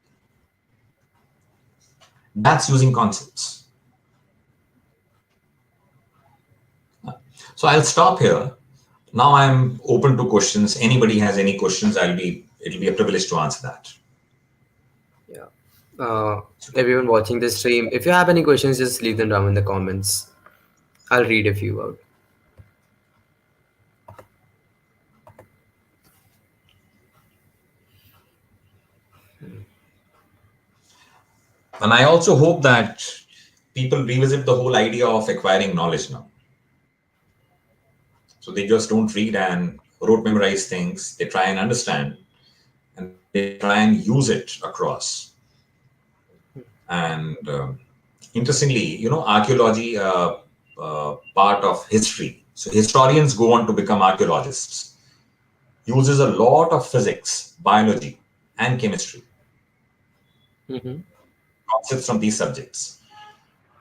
That's using concepts. So I'll stop here. Now I'm open to questions. Anybody has any questions, it'll be a privilege to answer that.
Yeah. Everyone watching this stream, if you have any questions, just leave them down in the comments. I'll read a few out.
And I also hope that people revisit the whole idea of acquiring knowledge now. So they just don't read and rote memorize things. They try and understand and they try and use it across. And interestingly, archaeology, part of history. So historians go on to become archaeologists. Uses a lot of physics, biology, and chemistry
Mm-hmm.
concepts from these subjects.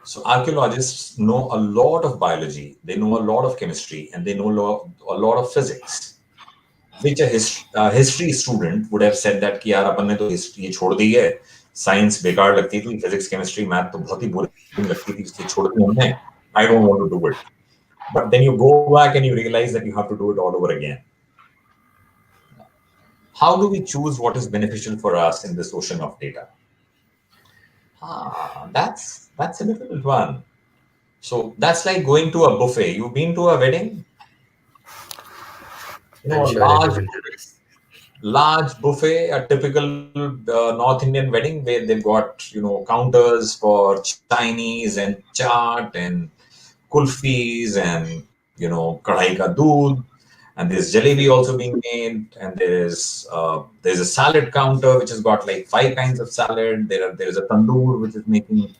So archaeologists know a lot of biology, they know a lot of chemistry, and they know a lot of physics, which a history student would have said that कि यार अपन ने तो history छोड़ दी है, science बेकार लगती थी, physics, chemistry, math तो बहुत ही boring लगती थी, इसलिए छोड़ दी हमने. I don't want to do it. But then you go back and you realize that you have to do it all over again. How do we choose what is beneficial for us in this ocean of data? That's a difficult one. So that's like going to a buffet. You've been to a wedding,
I'm
a
sure everyone has.
large buffet, a typical North Indian wedding where they've got counters for Chinese and chaat and kulfis and kadhai ka doodh, and there's jalebi also being made, and there's a salad counter which has got like 5 kinds of salad. There's a tandoor which is making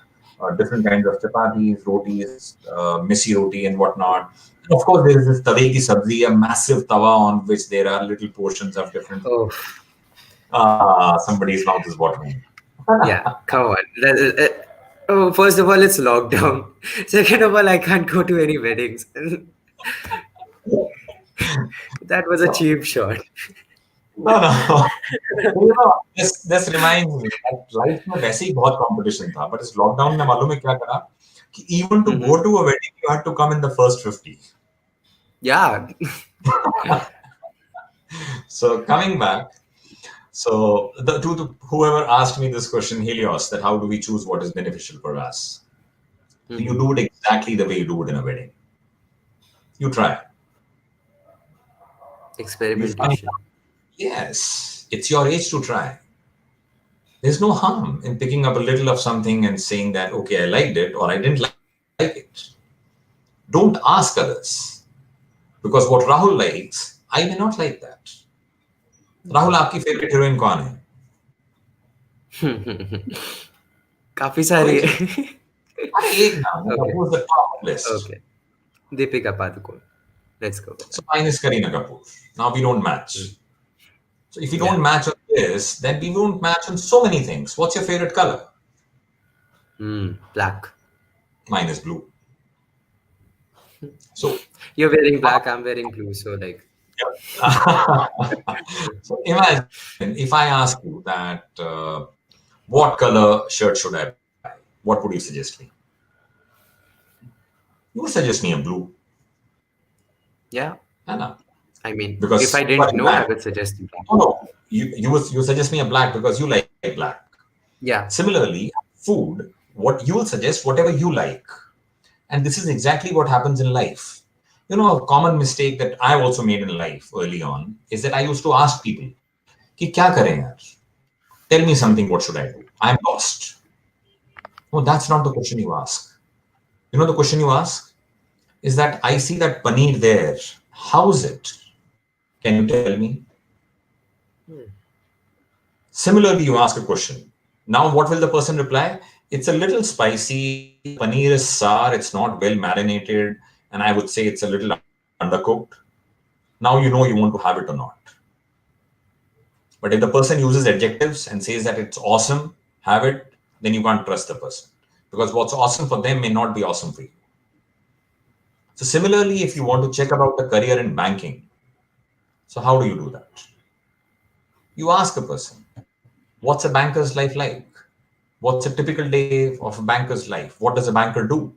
different kinds of chapatis, rotis, misi roti and whatnot. And of course, there is this tawe ki sabzi, a massive tawa on which there are little portions of different.
Oh,
Somebody's mouth is watering.
yeah. Come on. Oh, first of all, it's lockdown. Second of all, I can't go to any weddings. That was a
So,
cheap shot.
no, no. This reminds me that life में वैसे ही बहुत competition था, but इस lockdown ने मालूम है क्या करा कि even to
Mm-hmm.
go to a wedding you had to come in the first 50.
Yeah.
So coming back, so whoever asked me this question, Helios, that how do we choose what is beneficial for us? So you
Mm-hmm.
do it exactly the way you do it in a wedding. You try. You find
Experimentation.
out. Yes, it's your age to try. There's no harm in picking up a little of something and saying that, okay, I liked it or I didn't like it. Don't ask others. Because what Rahul likes, I may not like that. Rahul आपकी favourite heroine कौन है?
काफी
कोई
सारी
चीज,
है.
अरे एक नाम मतलब
Okay.
who's the top list?
Okay. Deepika Padukone. Let's go with
So
that.
mine is Kareena Kapoor. Now we don't
Mm.
match. So if we
Yeah.
don't match on this, then we won't match on so many things. What's your favorite color?
Black.
Mine is blue. So,
You're wearing black, I'm wearing blue. So, like,
so imagine if I ask you that what color shirt should I buy? What would you suggest me? You would suggest me a blue.
yeah.
है ना?
I mean, if
Because
I
super
didn't know, I
black.
would suggest you.
No, you suggest me a black because you like black.
Yeah.
Similarly, food, what you will suggest whatever you like. And this is exactly what happens in life. A common mistake that I've also made in life early on is that I used to ask people, कि क्या करें यार? Tell me something, what should I do? I'm lost. No, that's not the question you ask. The question you ask is that I see that paneer there. How's it? Can you tell me? Similarly, you ask a question. Now, what will the person reply? It's a little spicy. The paneer is sour. It's not well marinated. And I would say it's a little undercooked. Now you know you want to have it or not. But if the person uses adjectives and says that it's awesome, have it, then you can't trust the person. Because what's awesome for them may not be awesome for you. So, similarly, if you want to check about the career in banking, so how do you do that? You ask a person, what's a banker's life like? What's a typical day of a banker's life? What does a banker do?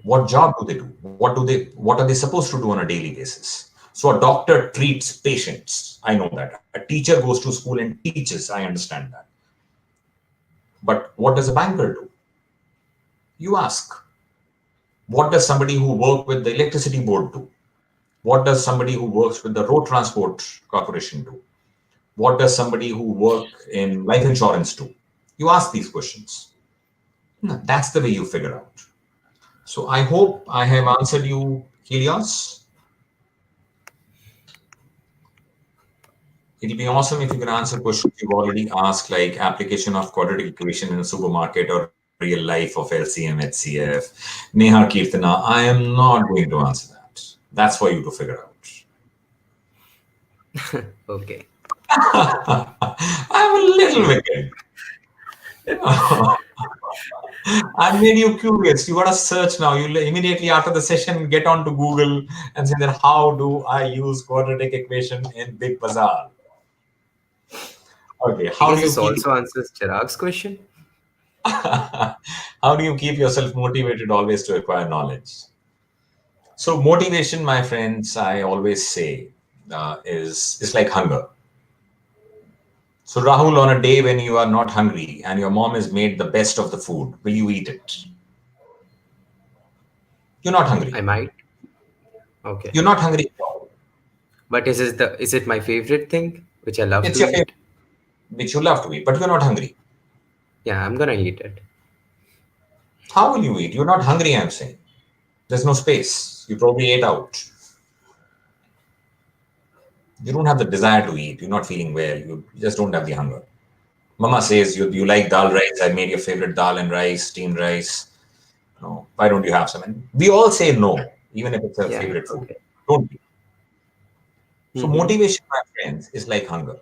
What job do they do? What are they supposed to do on a daily basis? So a doctor treats patients. I know that. A teacher goes to school and teaches. I understand that. But what does a banker do? You ask. What does somebody who works with the electricity board do? What does somebody who works with the road transport corporation do? What does somebody who works in life insurance do? You ask these questions. That's the way you figure out. So I hope I have answered you, Helios. It'll be awesome if you can answer questions you've already asked, like application of quadratic equation in a supermarket or real life of LCM, HCF. Neha Kirtana, I am not going to answer that. That's for you to figure out.
Okay.
I'm a little wicked. I made you curious. You got to search now. You immediately after the session get on to Google and say that how do I use quadratic equation in Big Bazaar? Okay,
I
how
guess
do you
this
keep
also answers Chirag's question.
how do you keep yourself motivated always to acquire knowledge? So motivation, my friends, I always say is like hunger. So Rahul, on a day when you are not hungry and your mom has made the best of the food, will you eat it? You're not
I
hungry.
might. Okay.
You're not hungry at all.
But is it my favorite thing, which I love
It's
to
your favorite,
eat?
which you love to eat, but you're not hungry.
Yeah, I'm gonna eat it.
How will you eat? You're not hungry, I'm saying. There's no space. You probably ate out. You don't have the desire to eat. You're not feeling well. You just don't have the hunger. Mama says you like dal rice. I made your favorite dal and rice, steamed rice. No, why don't you have some? And we all say no, even if it's a
Yeah.
favorite food.
Okay.
Don't we? So
Mm-hmm.
motivation, my friends, is like hunger.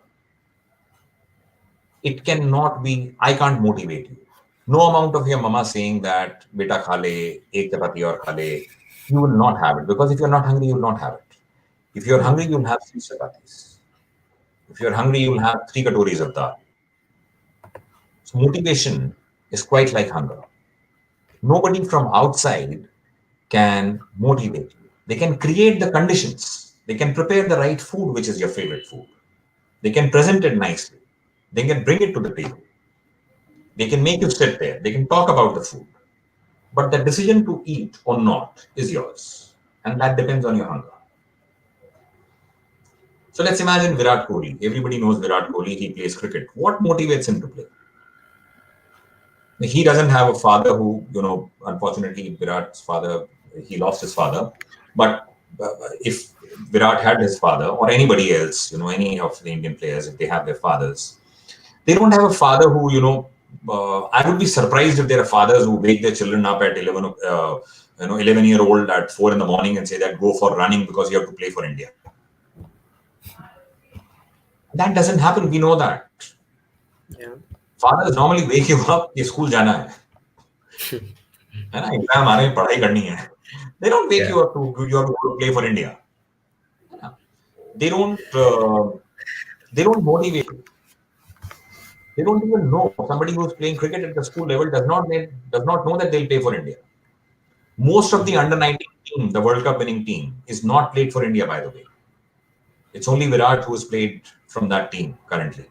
It cannot be. I can't motivate you. No amount of your mama saying that beta khale, ek chapati aur khale, you will not have it because if you're not hungry, you will not have it. If you're hungry, you'll have three chapatis. If you're hungry, you'll have three katoris of dal. So motivation is quite like hunger. Nobody from outside can motivate you. They can create the conditions. They can prepare the right food, which is your favorite food. They can present it nicely. They can bring it to the table. They can make you sit there. They can talk about the food. But the decision to eat or not is yours. And that depends on your hunger. So let's imagine Virat Kohli. Everybody knows Virat Kohli. He plays cricket. What motivates him to play? He doesn't have a father who, unfortunately, Virat's father, he lost his father. But if Virat had his father or anybody else, any of the Indian players, if they have their fathers, they don't have a father who, I would be surprised if there are fathers who wake their children up at 11-year-old at 4 in the morning and say that go for running because you have to play for India. That doesn't happen. We know that.
Yeah.
Fathers normally wake you up, ये school जाना है ना exam आ रहे हैं पढ़ाई करनी है. They don't wake
Yeah.
you up to you have to go play for India. They don't. They don't motivate you. They don't even know. Somebody who's playing cricket at the school level does not know that they'll play for India. Most of the under 19 team, the World Cup winning team, is not played for India. By the way, it's only Virat who has played from that team currently.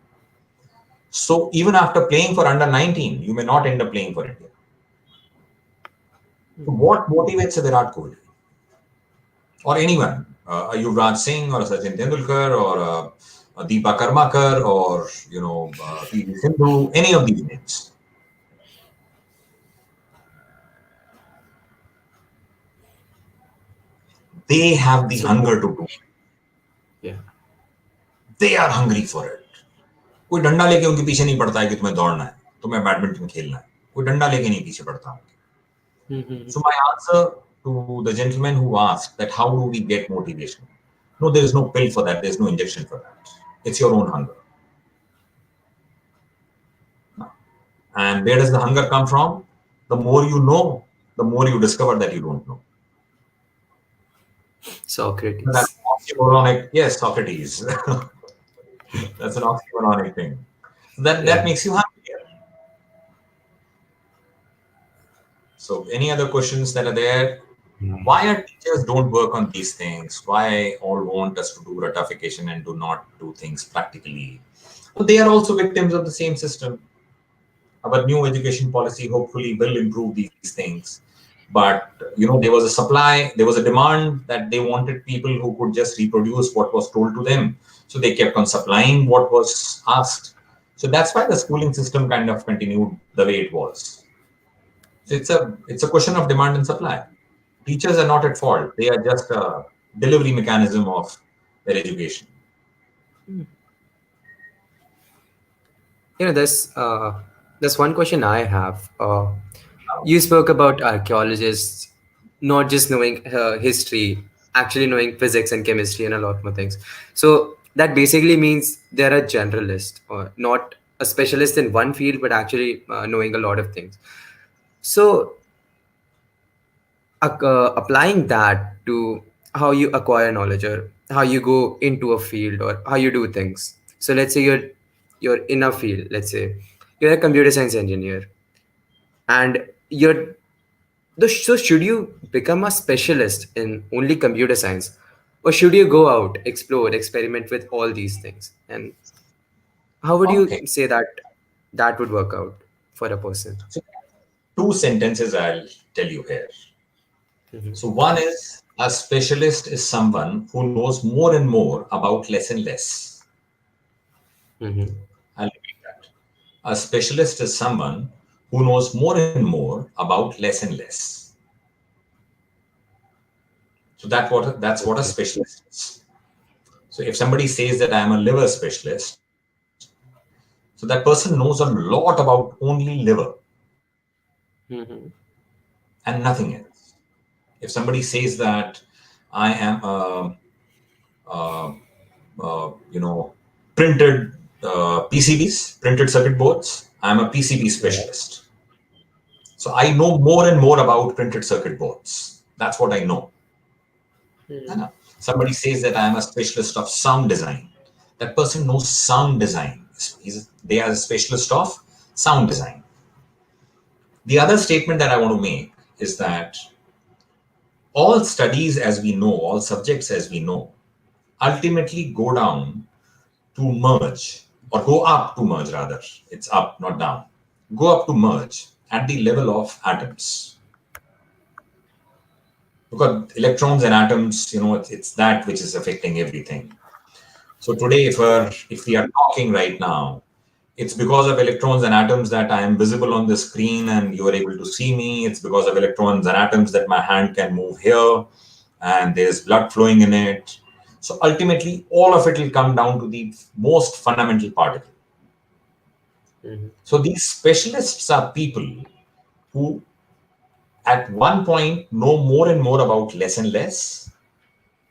So even after playing for under 19, you may not end up playing for India. So what motivates a Virat Kohli or anyone, a Yuvraj Singh or a Sachin Tendulkar or a Deepa Karmakar or PV Sindhu, any of these names? They have the
So
hunger to do.
yeah.
They are hungry for it. कोई डंडा लेके उनके पीछे नहीं पड़ता है कि तुम्हें दौड़ना है, तुम्हें बैडमिंटन खेलना है, कोई डंडा लेके नहीं पीछे पड़ता उनके.
Mhm.
So my answer to the gentleman who asked that how do we get motivation? No, there is no pill for that. There is no injection for that. It's your own hunger. And where does the hunger come from? The more you know, the more you discover that you don't know. That's
Socrates.
oxymoronic. Yes, Socrates. That's an oxymoronic thing. So that
Yeah.
makes you hungry. So any other questions that are there? Why are teachers don't work on these things? Why all want us to do ratification and do not do things practically? Well, they are also victims of the same system. Our new education policy hopefully will improve these things. But there was a supply, there was a demand that they wanted people who could just reproduce what was told to them. So they kept on supplying what was asked. So that's why the schooling system kind of continued the way it was. So it's a question of demand and supply. Teachers are not at fault. They are just a delivery mechanism of their education.
There's one question I have. You spoke about archaeologists not just knowing history, actually knowing physics and chemistry and a lot more things. So that basically means they're a generalist or not a specialist in one field, but actually knowing a lot of things. So applying that to how you acquire knowledge or how you go into a field or how you do things. So let's say you're in a field. Let's say you're a computer science engineer, and so should you become a specialist in only computer science, or should you go out, explore, experiment with all these things? And how would you
Okay.
say that that would work out for a person?
So two sentences I'll tell you here. So one is a specialist is someone who knows more and more about less and less.
Mm-hmm.
I'll repeat that. A specialist is someone who knows more and more about less and less. So that's what a
Okay.
specialist is. So if somebody says that I am a liver specialist, so that person knows a lot about only liver
Mm-hmm.
and nothing else. If somebody says that I am uh, printed PCBs, printed circuit boards, I'm a PCB
Yeah.
specialist. So I know more and more about printed circuit boards. That's what I know.
Mm-hmm.
Somebody says that I am a specialist of sound design. That person knows sound design. They are a specialist of sound design. The other statement that I want to make is that all studies as we know, all subjects as we know, ultimately go down to merge or go up to merge rather. It's up, not down. Go up to merge at the level of atoms. Because electrons and atoms, it's that which is affecting everything. So today, if we are talking right now, it's because of electrons and atoms that I am visible on the screen and you are able to see me. It's because of electrons and atoms that my hand can move here and there's blood flowing in it. So ultimately, all of it will come down to the most fundamental particle.
Mm-hmm.
So these specialists are people who, at one point, know more and more about less and less,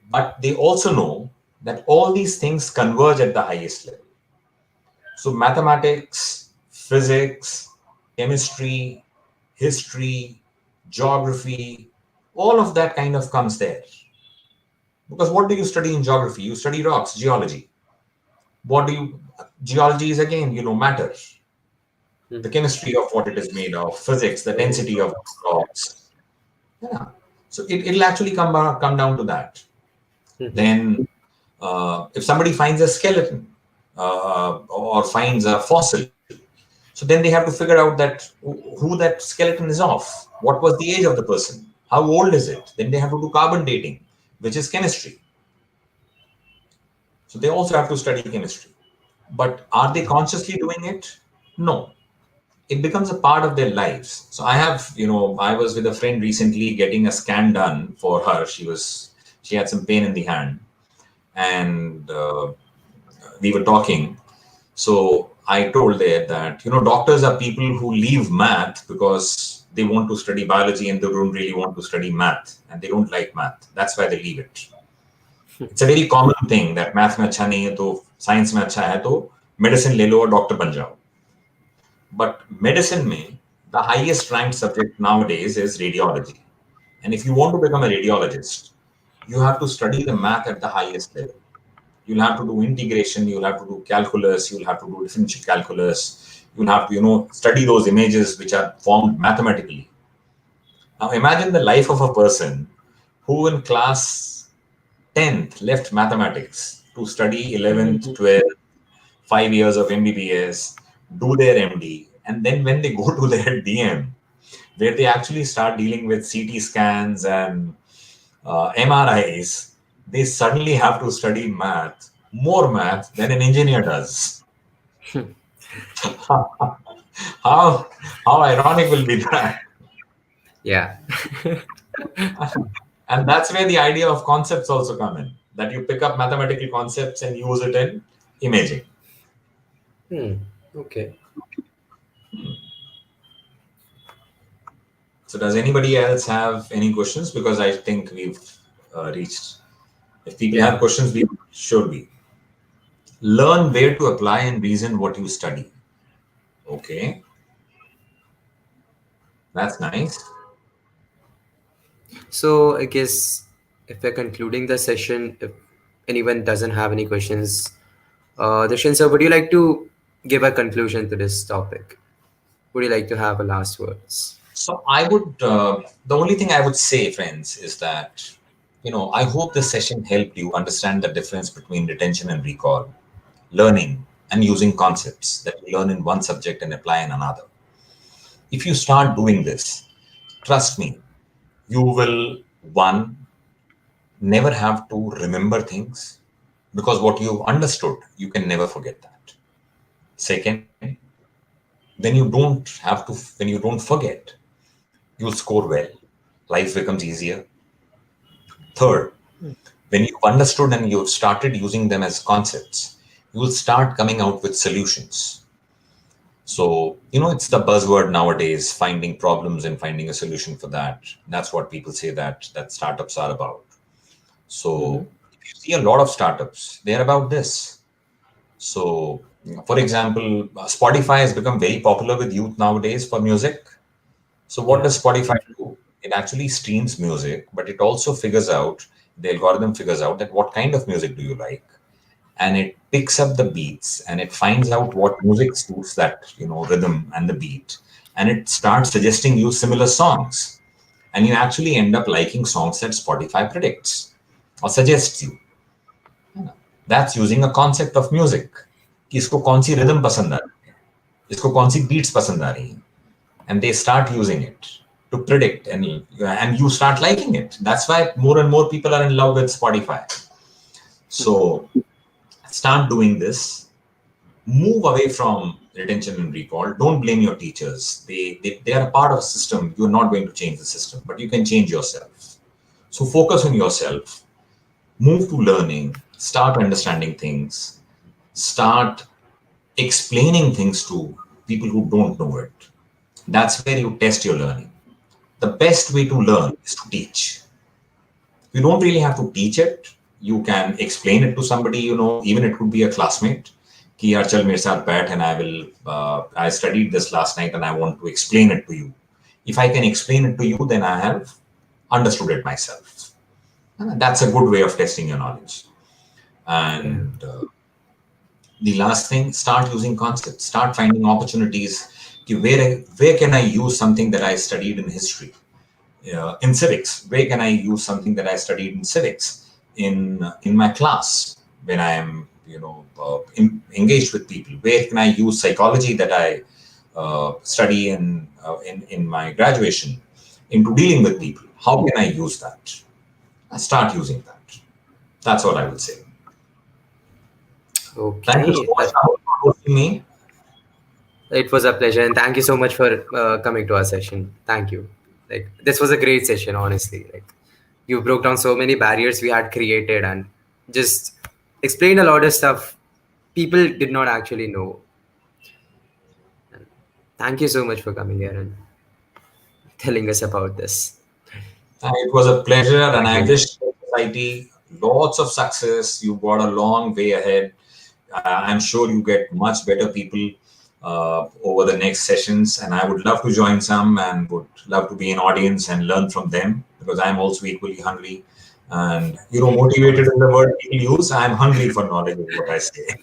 but they also know that all these things converge at the highest level. So mathematics, physics, chemistry, history, geography, all of that kind of comes there. Because what do you study in geography? You study rocks, geology. What do you, geology is again, matter, the
Mm-hmm.
chemistry of what it is made of, physics, the
Oh,
density of
rocks.
rocks. Yeah. So it'll actually come down to that.
Mm-hmm.
Then if somebody finds a skeleton or finds a fossil, So then they have to figure out that who that skeleton is of, what was the age of the person, how old is it. Then they have to do carbon dating, which is chemistry. So they also have to study chemistry. But are they consciously doing it? No. It becomes a part of their lives. So I was with a friend recently getting a scan done for her. She had some pain in the hand, and we were talking. So I told there that, doctors are people who leave math because they want to study biology and they don't really want to study math and they don't like math. That's why they leave it. It's a very common thing that math में अच्छा नहीं है तो science में अच्छा है तो medicine ले लो और doctor बन जाओ. But medicine में the highest ranked subject nowadays is radiology. And if you want to become a radiologist, you have to study the math at the highest level. You'll have to do integration, you'll have to do calculus, you'll have to do differential calculus, you'll have to, study those images which are formed mathematically. Now imagine the life of a person who in class 10th left mathematics to study 11th, 12th, 5 years of MBBS, do their MD, and then when they go to their DM, where they actually start dealing with CT scans and MRIs, they suddenly have to study more math than an engineer does. how how ironic will be that?
Yeah.
And that's where the idea of concepts also come in. That you pick up mathematical concepts and use it in imaging.
Okay.
So does anybody else have any questions? Because I think we've reached. If people have
Yeah.
questions, we should be. Learn where to apply and reason what you study. Okay, that's nice.
So I guess if we're concluding the session, if anyone doesn't have any questions, Dushyant sir, would you like to give a conclusion to this topic? Would you like to have a last words?
So I would, the only thing I would say, friends, is that, I hope this session helped you understand the difference between retention and recall, learning and using concepts that you learn in one subject and apply in another. If you start doing this, trust me, you will, one, never have to remember things because what you've understood, you can never forget that. Second, when you don't forget, you'll score well. Life becomes easier. Third, when you've understood and you've started using them as concepts, you will start coming out with solutions. So, it's the buzzword nowadays, finding problems and finding a solution for that. That's what people say that startups are about. So, if you see a lot of startups, they're about this. So, for example, Spotify has become very popular with youth nowadays for music. So what
Yeah.
does Spotify do? It actually streams music, but it also the algorithm figures out that what kind of music do you like? And it picks up the beats and it finds out what music suits that, rhythm and the beat. And it starts suggesting you similar songs. And you actually end up liking songs that Spotify predicts or suggests you. That's using a concept of music. कि इसको कौन सी rhythm पसंद आ रही है, इसको कौन सी beats पसंद आ रही हैं. And they start using it to predict and you start liking it. That's why more and more people are in love with Spotify. So start doing this. Move away from retention and recall. Don't blame your teachers. They are a part of a system. You're not going to change the system, but you can change yourself. So focus on yourself. Move to learning. Start understanding things. Start explaining things to people who don't know it. That's where you test your learning. The best way to learn is to teach. You don't really have to teach it. You can explain it to somebody, even it could be a classmate. कि यार चल मेरे साथ बैठ and I studied this last night and I want to explain it to you. If I can explain it to you, then I have understood it myself. And that's a good way of testing your knowledge.
Yeah.
And the last thing, start using concepts. Start finding opportunities. Where can I use something that I studied in history? In civics, where can I use something that I studied in civics in my class when I am engaged with people? Where can I use psychology that I study in my graduation into dealing with people. How can I use that? I start using that. That's what I would say. Thank you so
Okay.
much, Rahul, for hosting me.
It was a pleasure, and thank you so much for coming to our session. Thank you. Like this was a great session, honestly. Like you broke down so many barriers we had created, and just explained a lot of stuff people did not actually know. Thank you so much for coming here and telling us about this.
It was a pleasure, and
Thank
I
you again.
wish society lots of success. You got a long way ahead. I'm sure you get much better people over the next sessions, and I would love to join some and would love to be an audience and learn from them because I'm also equally hungry. And motivated in the word people use. I'm hungry for knowledge, is what I say.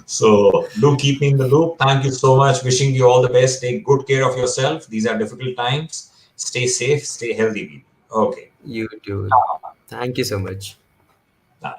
So do keep me in the loop. Thank you so much. Wishing you all the best. Take good care of yourself. These are difficult times. Stay safe. Stay healthy, people. Okay.
You too. Thank you so much.
Uh,